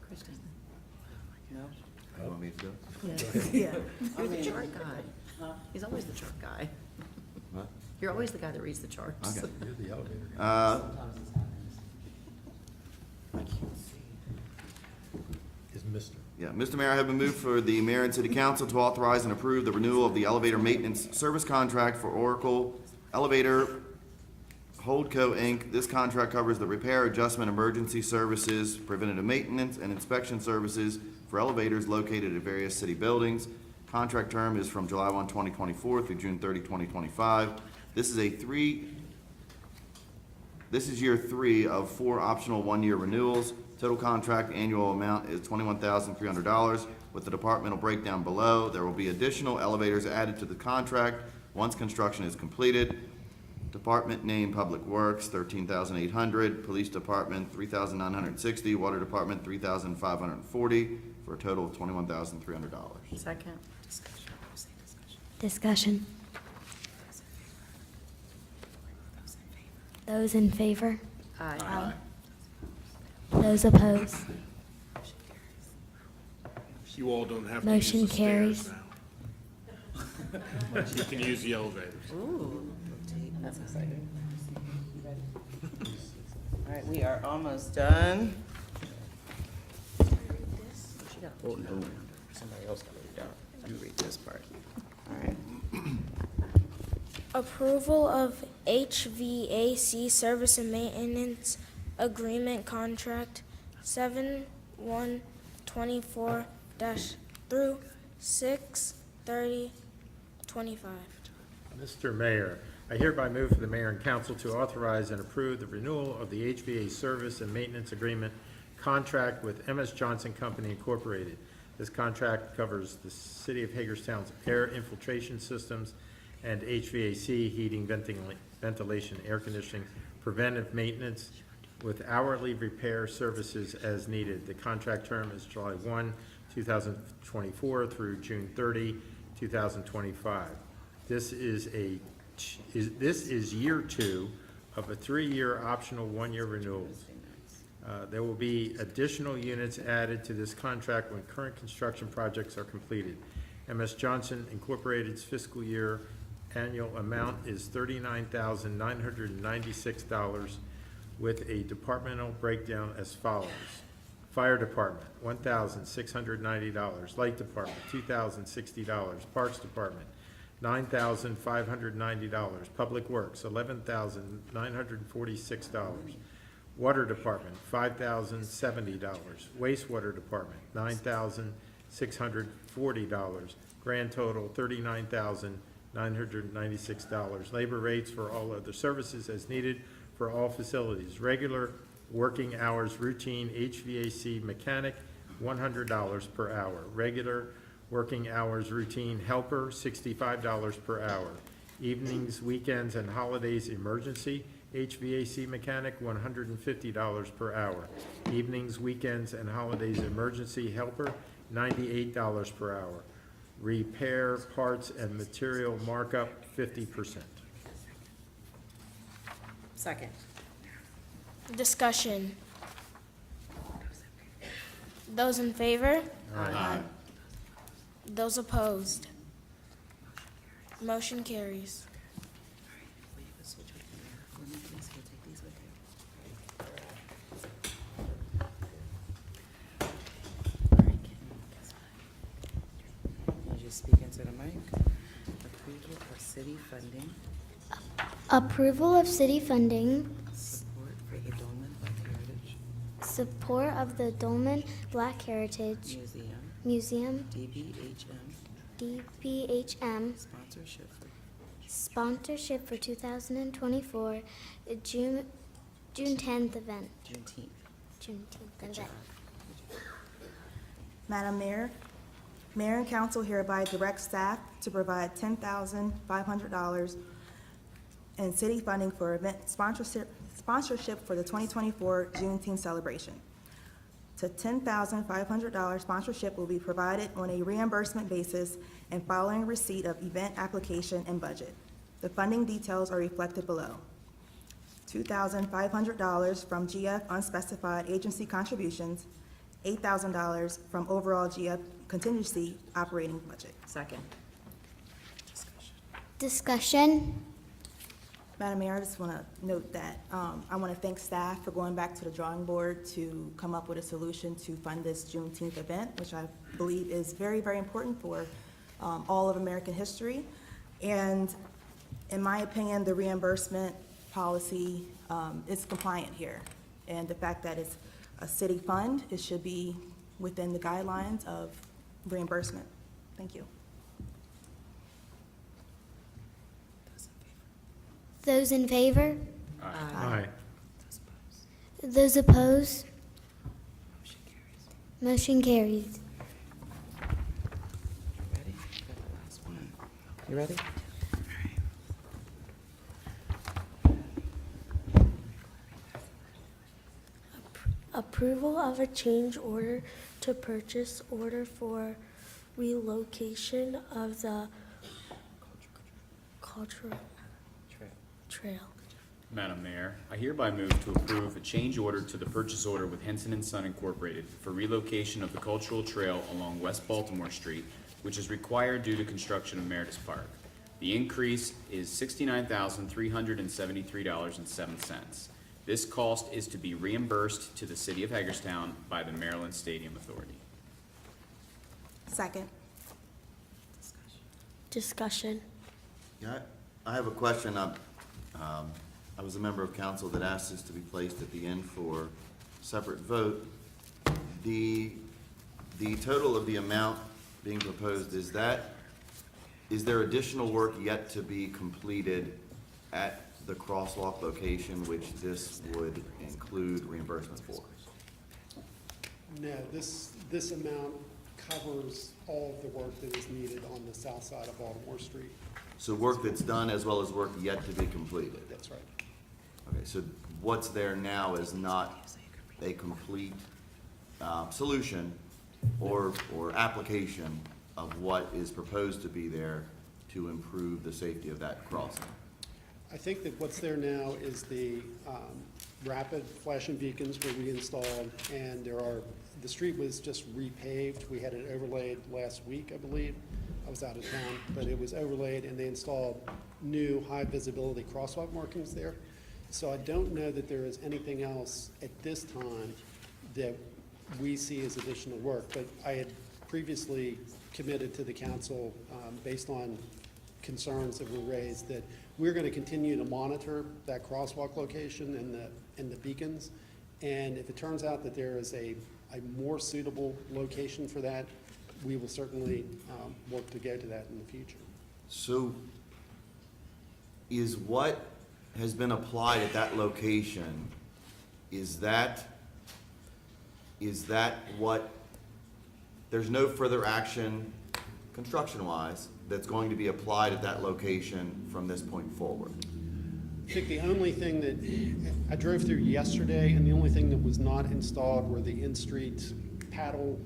Kristen. No? You want me to go? Yeah. You're the chart guy. He's always the chart guy. What? You're always the guy that reads the charts. Okay. You're the elevator. Is Mr. Yeah, Mr. Mayor, I have been moved for the mayor and city council to authorize and approve the renewal of the elevator maintenance service contract for Oracle Elevator Holdco, Inc. This contract covers the repair, adjustment, emergency services, preventative maintenance, and inspection services for elevators located at various city buildings. Contract term is from July 1, 2024 through June 30, 2025. This is year 3 of 4 optional 1-year renewals. Total contract annual amount is $21,300. With the departmental breakdown below, there will be additional elevators added to the contract once construction is completed. Department name Public Works, $13,800. Police Department, $3,960. Water Department, $3,540, for a total of $21,300. Second. Discussion, say discussion. Discussion. Those in favor? Those in favor? Aye. Those opposed? Motion carries. You all don't have to use Motion the stairs carries. now. You can use the elevators. Ooh, that's exciting. All right, we are almost done. Oh, no, somebody else got it down. You read this part. All right. Approval of HVAC service and maintenance agreement contract 7/1/24 through 6/30/25. Mr. Mayor, I hereby move for the mayor and council to authorize and approve the renewal of the HVA service and maintenance agreement contract with MS Johnson Company Incorporated. This contract covers the city of Hagerstown's air infiltration systems and HVAC, heating, ventilation, air conditioning, preventive maintenance with hourly repair services as needed. The contract term is July 1, 2024 through June 30, 2025. This is year 2 of a 3-year optional 1-year renewals. There will be additional units added to this contract when current construction projects are completed. MS Johnson Incorporated's fiscal year annual amount is $39,996 with a departmental breakdown as follows. Fire Department, $1,690. Light Department, $2,060. Parks Department, $9,590. Public Works, $11,946. Water Department, $5,070. Wastewater Department, $9,640. Grand total, $39,996. Labor rates for all other services as needed for all facilities. Regular working hours routine HVAC mechanic, $100 per hour. Regular working hours routine helper, $65 per hour. Evenings, weekends, and holidays emergency HVAC mechanic, $150 per hour. Evenings, weekends, and holidays emergency helper, $98 per hour. Repair, parts, and material markup, 50%. Second. Discussion. Those in favor? Aye. Those opposed? Motion carries. You just speak into the mic. Approval of city funding, Approval of city funding, support for the Dolman Black Heritage support of the Dolman Black Heritage Museum, Museum, DBHM, DBHM, sponsorship for 2024, June 10th event. Juneteenth event. Madam Mayor, Mayor and Council hereby direct staff to provide $10,500 in city funding for event sponsorship for the 2024 Juneteenth celebration. The $10,500 sponsorship will be provided on a reimbursement basis and following receipt of event application and budget. The funding details are reflected below. $2,500 from GF unspecified agency contributions, $8,000 from overall GF contingency operating budget. Second. Discussion. Madam Mayor, I just want to note that I want to thank staff for going back to the drawing board to come up with a solution to fund this Juneteenth event, which I believe is very, very important for all of American history. And in my opinion, the reimbursement policy is compliant here. And the fact that it's a city fund, it should be within the guidelines of reimbursement. Thank you. Those in favor? Aye. Those opposed? Motion carries. Ready? Got the last one. You ready? Approval of a change order to purchase order for relocation of the cultural trail. Madam Mayor, I hereby move to approve a change order to the purchase order with Henson & Son Incorporated for relocation of the cultural trail along West Baltimore Street, which is required due to construction of Meredith Park. The increase is $69,373.07. This cost is to be reimbursed to the City of Hagerstown by the Maryland Stadium Authority. Second. Discussion. Yeah, I have a question. I was a member of council that asked this to be placed at the end for separate vote. The total of the amount being proposed, is there additional work yet to be completed at the crosswalk location, which this would include reimbursement for? No, this amount covers all of the work that is needed on the south side of Baltimore Street. So work that's done as well as work yet to be completed? That's right. Okay, so what's there now is not a complete solution or application of what is proposed to be there to improve the safety of that crossing? I think that what's there now is the rapid flashing beacons were reinstalled, and the street was just repaved. We had it overlaid last week, I believe. I was out of town, but it was overlaid, and they installed new high-visibility crosswalk markings there. So I don't know that there is anything else at this time that we see as additional work, but I had previously committed to the council, based on concerns that were raised, that we're going to continue to monitor that crosswalk location and the beacons. And if it turns out that there is a more suitable location for that, we will certainly work to go to that in the future. So is what has been applied at that location, is that what, there's no further action construction-wise that's going to be applied at that location from this point forward? I think the only thing that, I drove through yesterday, and the only thing that was not installed were the in-street paddle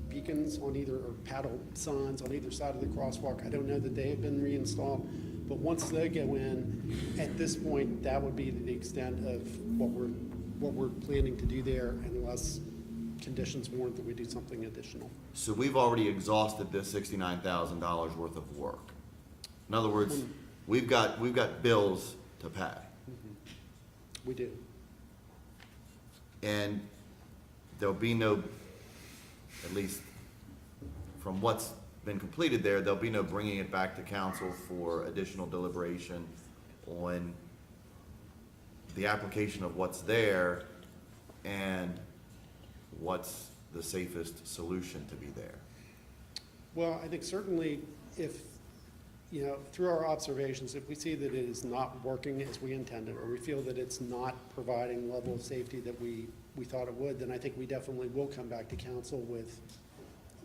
beacons on either, or paddle signs on either side of the crosswalk. I don't know that they have been reinstalled, but once they go in, at this point, that would be the extent of what we're planning to do there, unless conditions warrant that we do something additional. So we've already exhausted this $69,000 worth of work. In other words, we've got bills to pay. We do. And there'll be no, at least from what's been completed there, there'll be no bringing it back to council for additional deliberation on the application of what's there and what's the safest solution to be there. Well, I think certainly if, through our observations, if we see that it is not working as we intended, or we feel that it's not providing the level of safety that we thought it would, then I think we definitely will come back to council with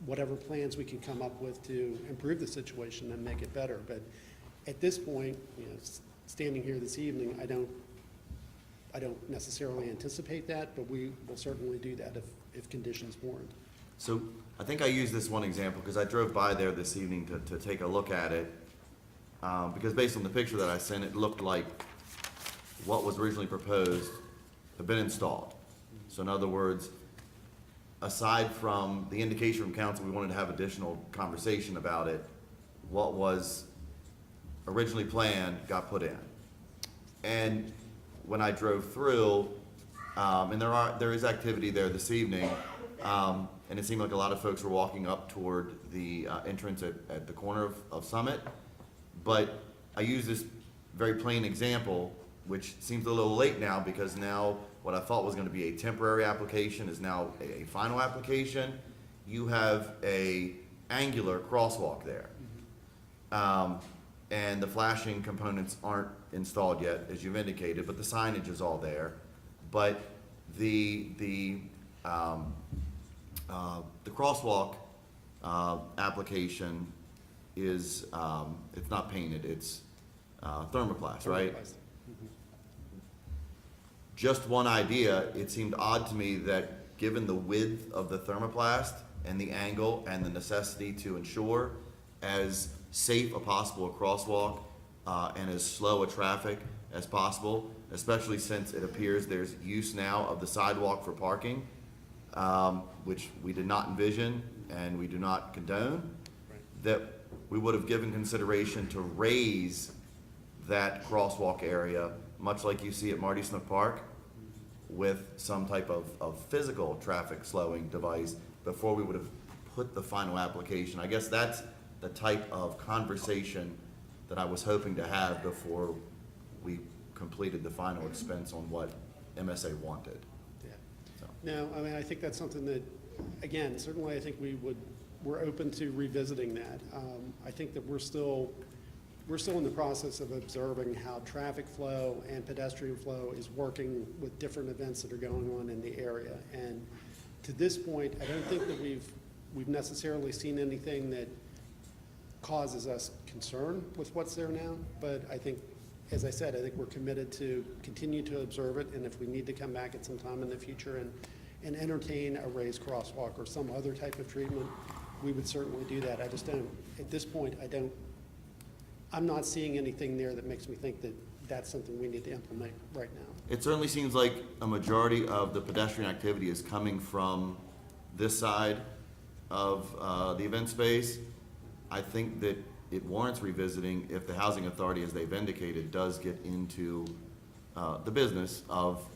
whatever plans we can come up with to improve the situation and make it better. But at this point, standing here this evening, I don't necessarily anticipate that, but we will certainly do that if conditions warrant. So I think I used this one example because I drove by there this evening to take a look at it. Because based on the picture that I sent, it looked like what was originally proposed had been installed. So in other words, aside from the indication from council, we wanted to have additional conversation about it, what was originally planned got put in. And when I drove through, and there is activity there this evening, and it seemed like a lot of folks were walking up toward the entrance at the corner of Summit. But I use this very plain example, which seems a little late now, because now what I thought was going to be a temporary application is now a final application. You have a angular crosswalk there. And the flashing components aren't installed yet, as you've indicated, but the signage is all there. But the crosswalk application is, it's not painted, it's thermoplast, right? Just one idea, it seemed odd to me that given the width of the thermoplast and the angle and the necessity to ensure as safe a possible crosswalk and as slow a traffic as possible, especially since it appears there's use now of the sidewalk for parking, which we did not envision and we do not condone, that we would have given consideration to raise that crosswalk area, much like you see at Marty Snook Park, with some type of physical traffic slowing device before we would have put the final application. I guess that's the type of conversation that I was hoping to have before we completed the final expense on what MSA wanted. Yeah. So. No, I mean, I think that's something that, again, certainly I think we're open to revisiting that. I think that we're still in the process of observing how traffic flow and pedestrian flow is working with different events that are going on in the area. And to this point, I don't think that we've necessarily seen anything that causes us concern with what's there now. But I think, as I said, I think we're committed to continue to observe it, and if we need to come back at some time in the future and entertain a raised crosswalk or some other type of treatment, we would certainly do that. I just don't, at this point, I'm not seeing anything there that makes me think that that's something we need to implement right now. It certainly seems like a majority of the pedestrian activity is coming from this side of the event space. I think that it warrants revisiting if the Housing Authority, as they've indicated, does get into the business of,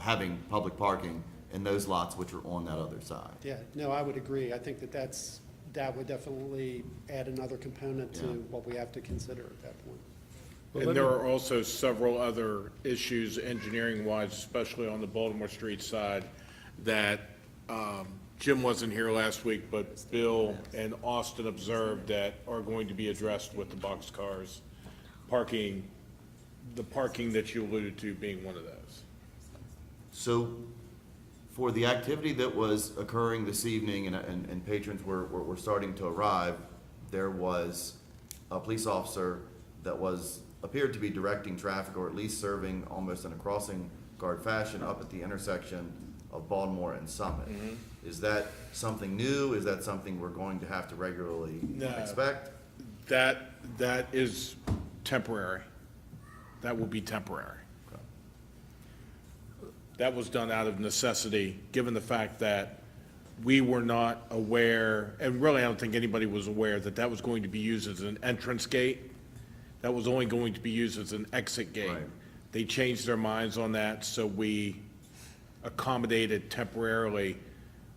having public parking in those lots which are on that other side. Yeah, no, I would agree. I think that would definitely add another component to Yeah. what we have to consider at that point. And there are also several other issues, engineering-wise, especially on the Baltimore Street side, that Jim wasn't here last week, but Bill and Austin observed that are going to be addressed with the boxcars, the parking that you alluded to being one of those. So for the activity that was occurring this evening and patrons were starting to arrive, there was a police officer that appeared to be directing traffic, or at least serving almost in a crossing guard fashion up at the intersection of Baltimore and Summit. Is that something new? Is that something we're going to have to regularly expect? That is temporary. That will be temporary. That was done out of necessity, given the fact that we were not aware, and really I don't think anybody was aware, that that was going to be used as an entrance gate. That was only going to be used as an exit gate. Right. They changed their minds on that, so we accommodated temporarily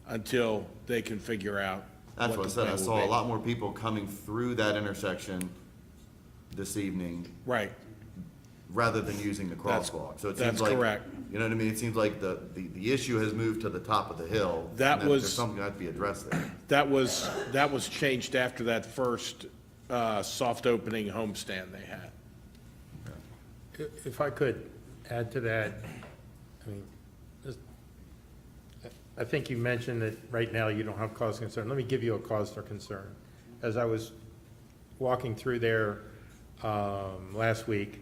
until they can figure out That's what I the said. I plan will saw a be. lot more people coming through that intersection this evening Right. rather than using the crosswalk. So it seems That's like, correct. you know what I mean? It seems like the issue has moved to the top of the hill. That and was- There's something that has to be addressed there. That was changed after that first soft opening homestand they had. If I could add to that, I mean, I think you mentioned that right now you don't have cause for concern. Let me give you a cause for concern. As I was walking through there last week,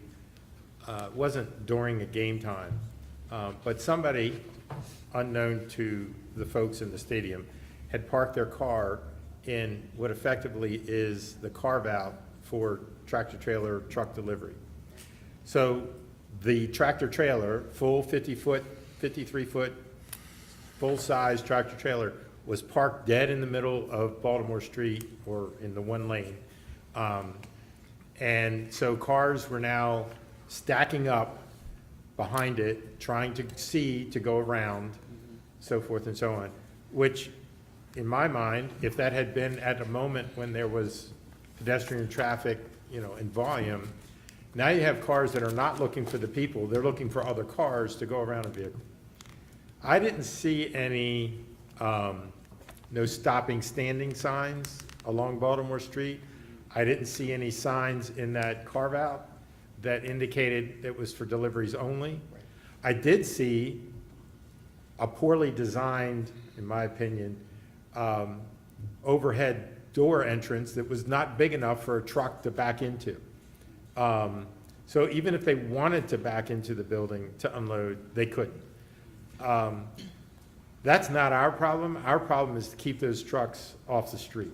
it wasn't during a game time, but somebody unknown to the folks in the stadium had parked their car in what effectively is the carve-out for tractor-trailer truck delivery. So the tractor-trailer, full 50-foot, 53-foot, full-size tractor-trailer, was parked dead in the middle of Baltimore Street, or in the one lane. And so cars were now stacking up behind it, trying to see to go around, so forth and so on, which, in my mind, if that had been at a moment when there was pedestrian traffic, in volume, now you have cars that are not looking for the people, they're looking for other cars to go around a vehicle. I didn't see any, no stopping, standing signs along Baltimore Street. I didn't see any signs in that carve-out that indicated it was for deliveries only. I did see a poorly designed, in my opinion, overhead door entrance that was not big enough for a truck to back into. So even if they wanted to back into the building to unload, they couldn't. That's not our problem. Our problem is to keep those trucks off the street.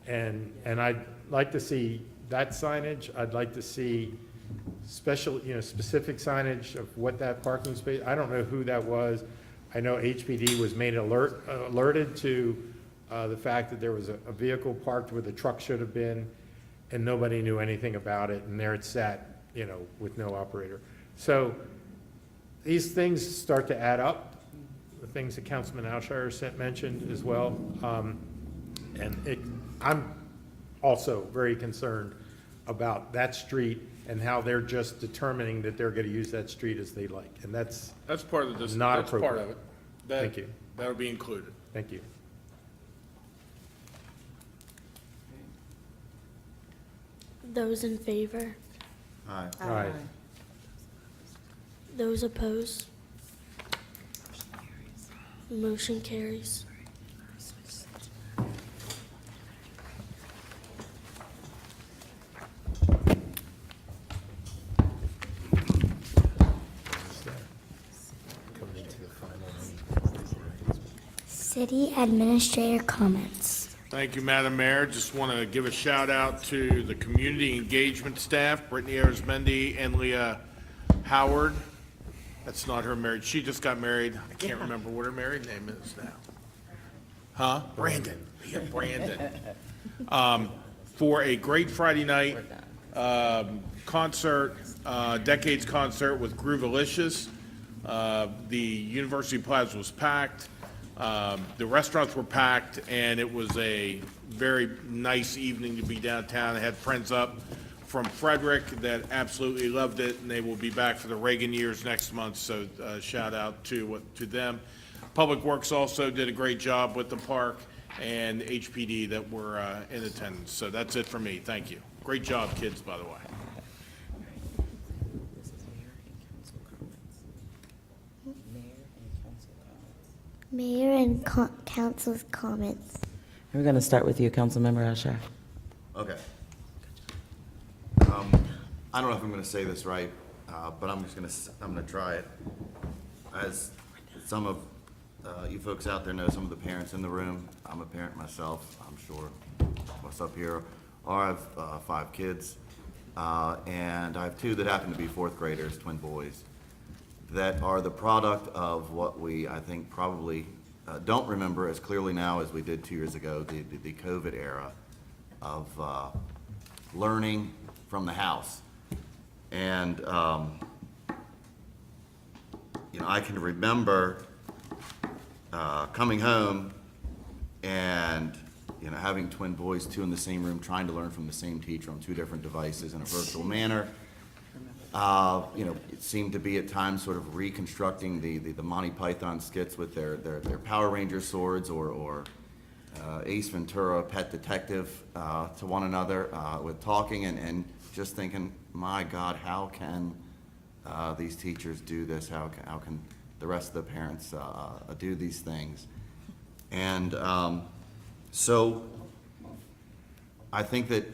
And I'd like to see that signage. I'd like to see specific signage of what that parking space, I don't know who that was. I know HPD was made alerted to the fact that there was a vehicle parked where the truck should have been, and nobody knew anything about it, and there it sat, with no operator. So these things start to add up, the things that Councilman Alshire mentioned as well. I'm also very concerned about that street and how they're just determining that they're gonna use that street as they like, and that's Part of this. not That's part appropriate. of it. Thank you. That'll be included. Thank you. Those in favor? Aye. Aye. Those opposed? Motion carries. City administrator comments. Thank you, Madam Mayor. Just want to give a shout out to the community engagement staff, Brittany Arizmendi and Leah Howard. That's not her married. She just got married. I can't remember what her married name is now. Huh? Brandon. Leah Brandon. For a great Friday night concert, Decades concert with Groovalicious. The University Plaza was packed. The restaurants were packed, and it was a very nice evening to be downtown. I had friends up from Frederick that absolutely loved it, and they will be back for the Reagan years next month, so shout out to them. Public Works also did a great job with the park, and HPD that were in attendance. So that's it for me. Thank you. Great job, kids, by the way. This is mayor and council comments. Mayor and council comments. Mayor and council's comments. We're going to start with you, Councilmember Asher. Okay. I don't know if I'm gonna say this right, but I'm gonna try it. As some of you folks out there know, some of the parents in the room, I'm a parent myself, I'm sure what's up here, or I have 5 kids, and I have 2 that happen to be 4th graders, twin boys, that are the product of what we, I think, probably don't remember as clearly now as we did 2 years ago, the COVID era of learning from the house. And, I can remember coming home and, having twin boys, 2 in the same room, trying to learn from the same teacher on 2 different devices in a virtual manner. It seemed to be at times sort of reconstructing the Monty Python skits with their Power Ranger swords or Ace Ventura, Pet Detective, to one another with talking and just thinking, my God, how can these teachers do this? How can the rest of the parents do these things? And so I think that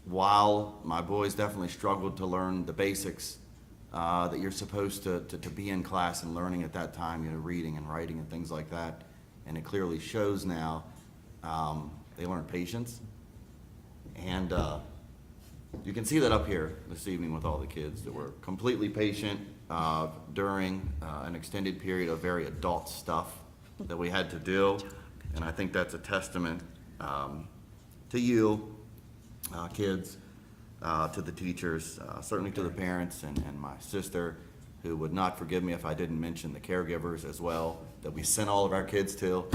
while my boys definitely struggled to learn the basics that you're supposed to be in class and learning at that time, reading and writing and things like that, and it clearly shows now, they learned patience. And you can see that up here this evening with all the kids that were completely patient during an extended period of very adult stuff that we had to do. And I think that's a testament to you, kids, to the teachers, certainly to the parents and my sister, who would not forgive me if I didn't mention the caregivers as well, that we sent all of our kids to,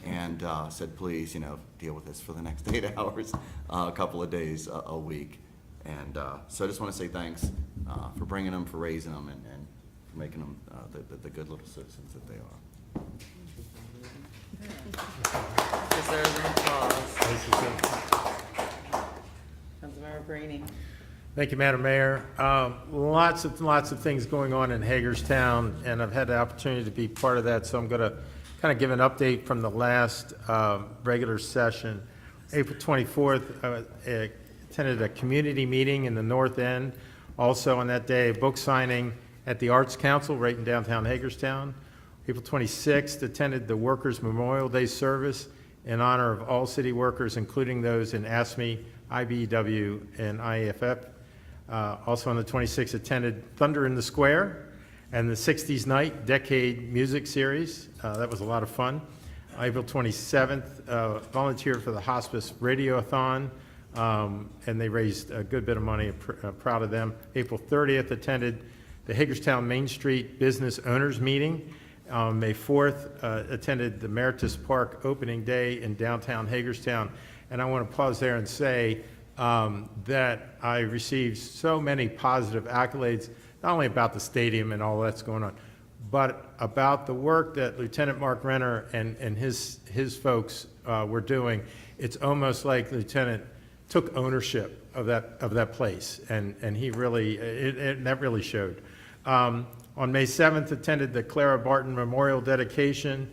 and said, please, deal with this for the next 8 hours, a couple of days a week. And so I just want to say thanks for bringing them, for raising them, and for making them the good little citizens that they are. Deserves an applause. Councilmember Brady. Thank you, Madam Mayor. Lots of things going on in Hagerstown, and I've had the opportunity to be part of that, so I'm going to kind of give an update from the last regular session. April 24th, I attended a community meeting in the North End. Also on that day, a book signing at the Arts Council right in downtown Hagerstown. April 26th, attended the Workers' Memorial Day service in honor of all city workers, including those in ASME, IBEW, and IAFF. Also on the 26th, attended Thunder in the Square and the 60s Night Decade Music Series. That was a lot of fun. April 27th, volunteered for the Hospice Radiothon, and they raised a good bit of money. Proud of them. April 30th, attended the Hagerstown Main Street Business Owners Meeting. May 4th, attended the Meritus Park Opening Day in downtown Hagerstown. And I want to pause there and say that I received so many positive accolades, not only about the stadium and all that's going on, but about the work that Lieutenant Mark Renner and his folks were doing. It's almost like Lieutenant took ownership of that place, and he really, that really showed. On May 7th, attended the Clara Barton Memorial Dedication.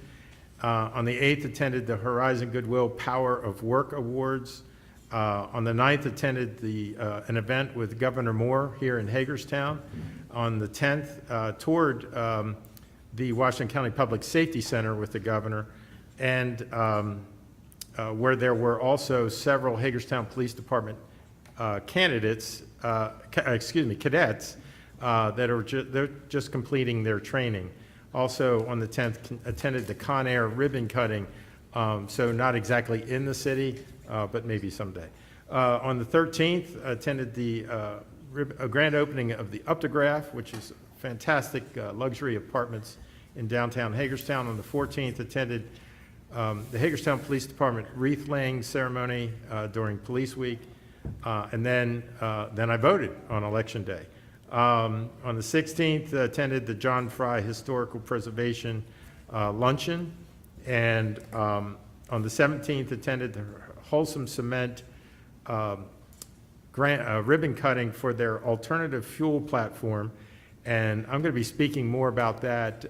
On the 8th, attended the Horizon Goodwill Power of Work Awards. On the 9th, attended an event with Governor Moore here in Hagerstown. On the 10th, toured the Washington County Public Safety Center with the governor. And where there were also several Hagerstown Police Department cadets that are they're just completing their training. Also on the 10th, attended the Con Air ribbon cutting, so not exactly in the city, but maybe someday. On the 13th, attended the grand opening of the Uptograph, which is fantastic luxury apartments in downtown Hagerstown. On the 14th, attended the Hagerstown Police Department wreath laying ceremony during Police Week, and then I voted on Election Day. On the 16th, attended the John Fry Historical Preservation Luncheon, and on the 17th, attended the Wholesome Cement ribbon cutting for their alternative fuel platform, and I'm going to be speaking more about that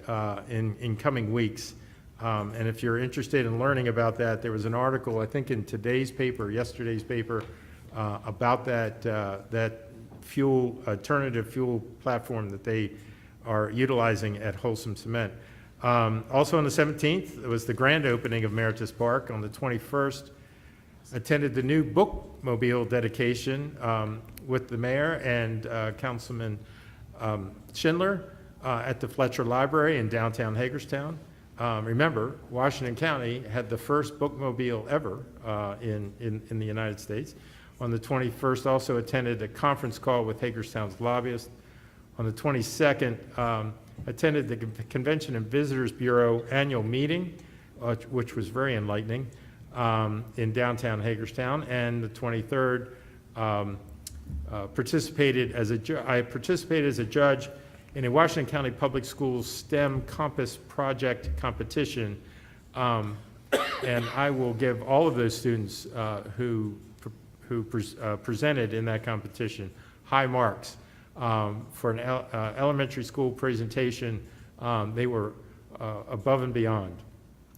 in coming weeks. And if you're interested in learning about that, there was an article, I think in today's paper, yesterday's paper, about that alternative fuel platform that they are utilizing at Wholesome Cement. Also on the 17th, it was the grand opening of Meritus Park. On the 21st, attended the new bookmobile dedication with the mayor and Councilman Schindler at the Fletcher Library in downtown Hagerstown. Remember, Washington County had the first bookmobile ever in the United States. On the 21st, also attended a conference call with Hagerstown's lobbyists. On the 22nd, attended the Convention and Visitors Bureau annual meeting, which was very enlightening, in downtown Hagerstown. And the 23rd, I participated as a judge in a Washington County Public Schools STEM Compass Project competition. And I will give all of those students who presented in that competition high marks for an elementary school presentation. They were above and beyond.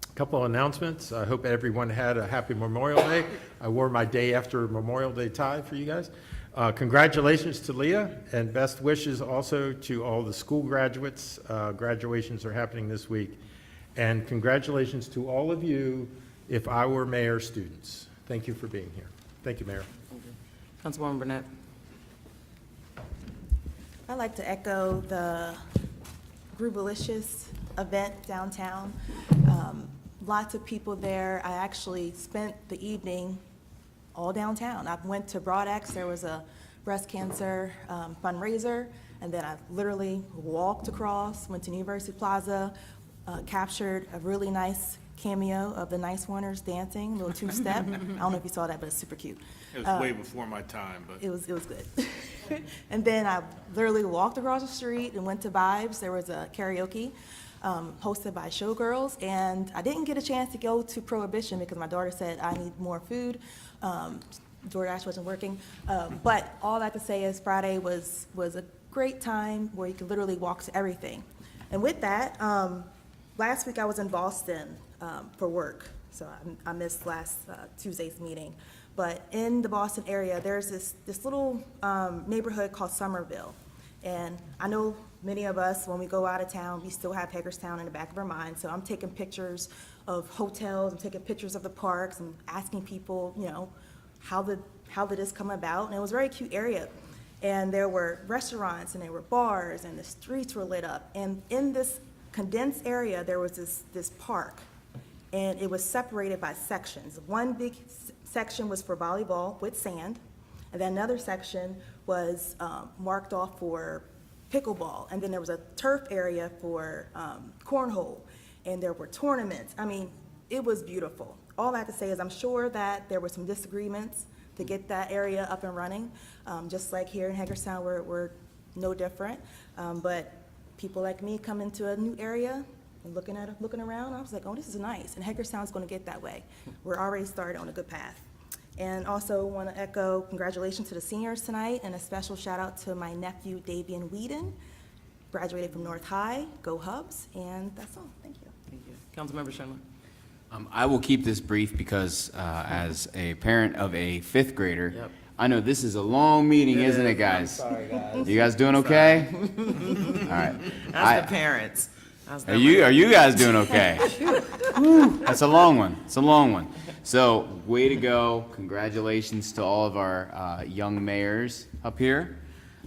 A couple of announcements. I hope everyone had a happy Memorial Day. I wore my day after Memorial Day tie for you guys. Congratulations to Leah, and best wishes also to all the school graduates. Graduations are happening this week. And congratulations to all of you if I were mayor students. Thank you for being here. Thank you, Mayor. Councilwoman Burnett. I'd like to echo the Groovalicious event downtown. Lots of people there. I actually spent the evening all downtown. I went to Broad X, there was a breast cancer fundraiser, and then I literally walked across, went to University Plaza, captured a really nice cameo of the Nice Warners dancing, a little two-step. I don't know if you saw that, but it's super cute. It was way before my time, but. It was good. And then I literally walked across the street and went to Vibes. There was a karaoke hosted by Showgirls, and I didn't get a chance to go to Prohibition because my daughter said I need more food. DoorDash wasn't working. But all I have to say is Friday was a great time where you could literally walk to everything. And with that, last week I was in Boston for work, so I missed last Tuesday's meeting. But in the Boston area, there's this little neighborhood called Somerville. And I know many of us, when we go out of town, we still have Hagerstown in the back of our mind. So I'm taking pictures of hotels, I'm taking pictures of the parks, and asking people, you know, how did this come about? And it was a very cute area. And there were restaurants, and there were bars, and the streets were lit up. And in this condensed area, there was this park, and it was separated by sections. One big section was for volleyball with sand, and then another section was marked off for pickleball, and then there was a turf area for cornhole, and there were tournaments. I mean, it was beautiful. All I have to say is I'm sure that there were some disagreements to get that area up and running, just like here in Hagerstown, we're no different. But people like me come into a new area and looking around, I was like, oh, this is nice, and Hagerstown's going to get that way. We're already started on a good path. And also want to echo congratulations to the seniors tonight, and a special shout out to my nephew, Davian Whedon, graduated from North High, go Hubs, and that's all, thank you. Thank you. Councilmember Schindler. I will keep this brief because as a parent of a fifth grader, Yep. I know this is a long meeting, isn't it, guys? I'm sorry, guys. You guys doing okay? All right. That's the parents. That's Are you guys doing okay? Whew, that's a long one. It's a long one. So, way to go. Congratulations to all of our young mayors up here.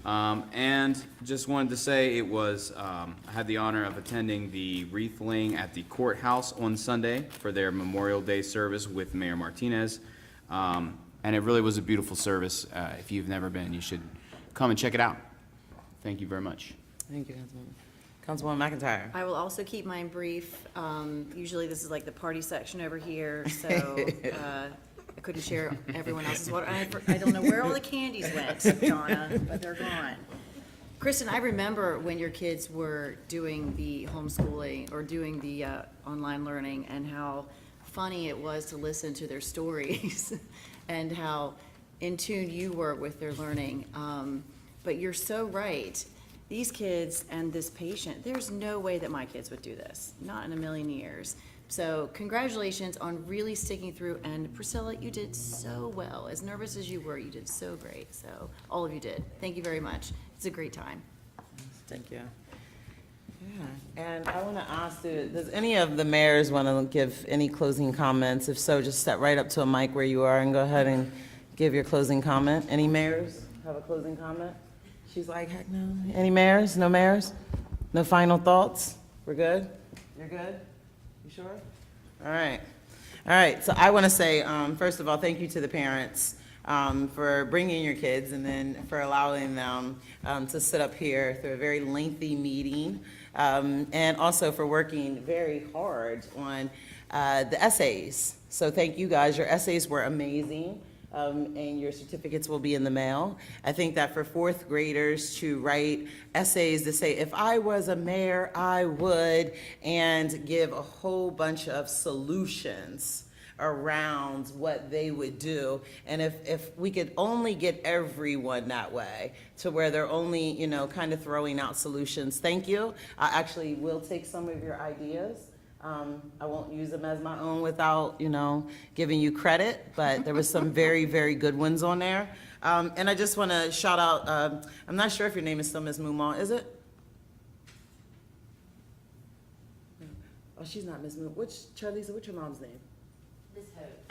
And just wanted to say it was, I had the honor of attending the wreath laying at the courthouse on Sunday for their Memorial Day service with Mayor Martinez. And it really was a beautiful service. If you've never been, you should come and check it out. Thank you very much. Thank you, Councilwoman McIntyre. I will also keep mine brief. Usually this is like the party section over here, so I couldn't share everyone else's water. I don't know where all the candies went, Donna, but they're gone. Kristen, I remember when your kids were doing the homeschooling or doing the online learning and how funny it was to listen to their stories and how in tune you were with their learning. But you're so right. These kids and this patient, there's no way that my kids would do this, not in a million years. So congratulations on really sticking through, and Priscilla, you did so well. As nervous as you were, you did so great. So all of you did. Thank you very much. It's a great time. Thank you. Yeah, and I want to ask, does any of the mayors want to give any closing comments? If so, just step right up to a mic where you are and go ahead and give your closing comment. Any mayors have a closing comment? She's like, heck no. Any mayors? No mayors? No final thoughts? We're good? You're good? You sure? All right. All right, so I want to say, first of all, thank you to the parents for bringing your kids and then for allowing them to sit up here through a very lengthy meeting, and also for working very hard on the essays. So thank you guys. Your essays were amazing. And your certificates will be in the mail. I think that for fourth graders to write essays to say, if I was a mayor, I would, and give a whole bunch of solutions around what they would do. And if we could only get everyone that way to where they're only, you know, kind of throwing out solutions. Thank you. I actually will take some of your ideas. I won't use them as my own without, you know, giving you credit, but there was some very, very good ones on there. And I just want to shout out, I'm not sure if your name is still Ms. Mumon, is it? Oh, she's not Ms. Mumon. Charliza, what's your mom's name?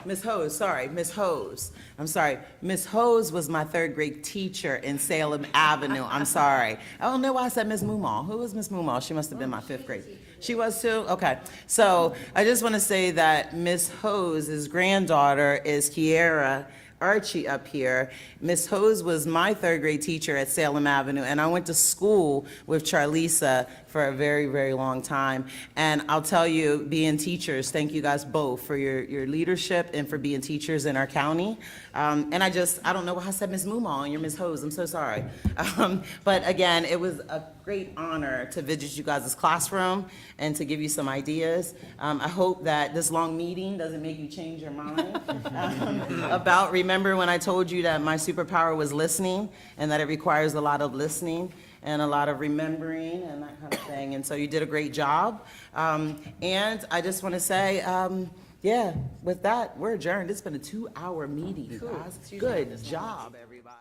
Ms. Hose, sorry, Ms. Hose. I'm sorry. Ms. Hose was my third grade teacher in Salem Avenue. I'm sorry. I don't know why I said Ms. Mumon. Who was Ms. Mumon? She must have been my fifth grade. She was too? Okay. So I just want to say that Ms. Hose's granddaughter is Kiera Archie up here. Ms. Hose was my third grade teacher at Salem Avenue, and I went to school with Charlisa for a very, very long time. And I'll tell you, being teachers, thank you guys both for your leadership and for being teachers in our county. And I don't know why I said Ms. Mumon and you're Ms. Hose, I'm so sorry. But again, it was a great honor to visit you guys' classroom and to give you some ideas. I hope that this long meeting doesn't make you change your mind about, remember when I told you that my superpower was listening and that it requires a lot of listening and a lot of remembering and that kind of thing. And so you did a great job. And I just want to say, yeah, with that, we're adjourned. It's been a 2-hour meeting, guys. Good job, everybody.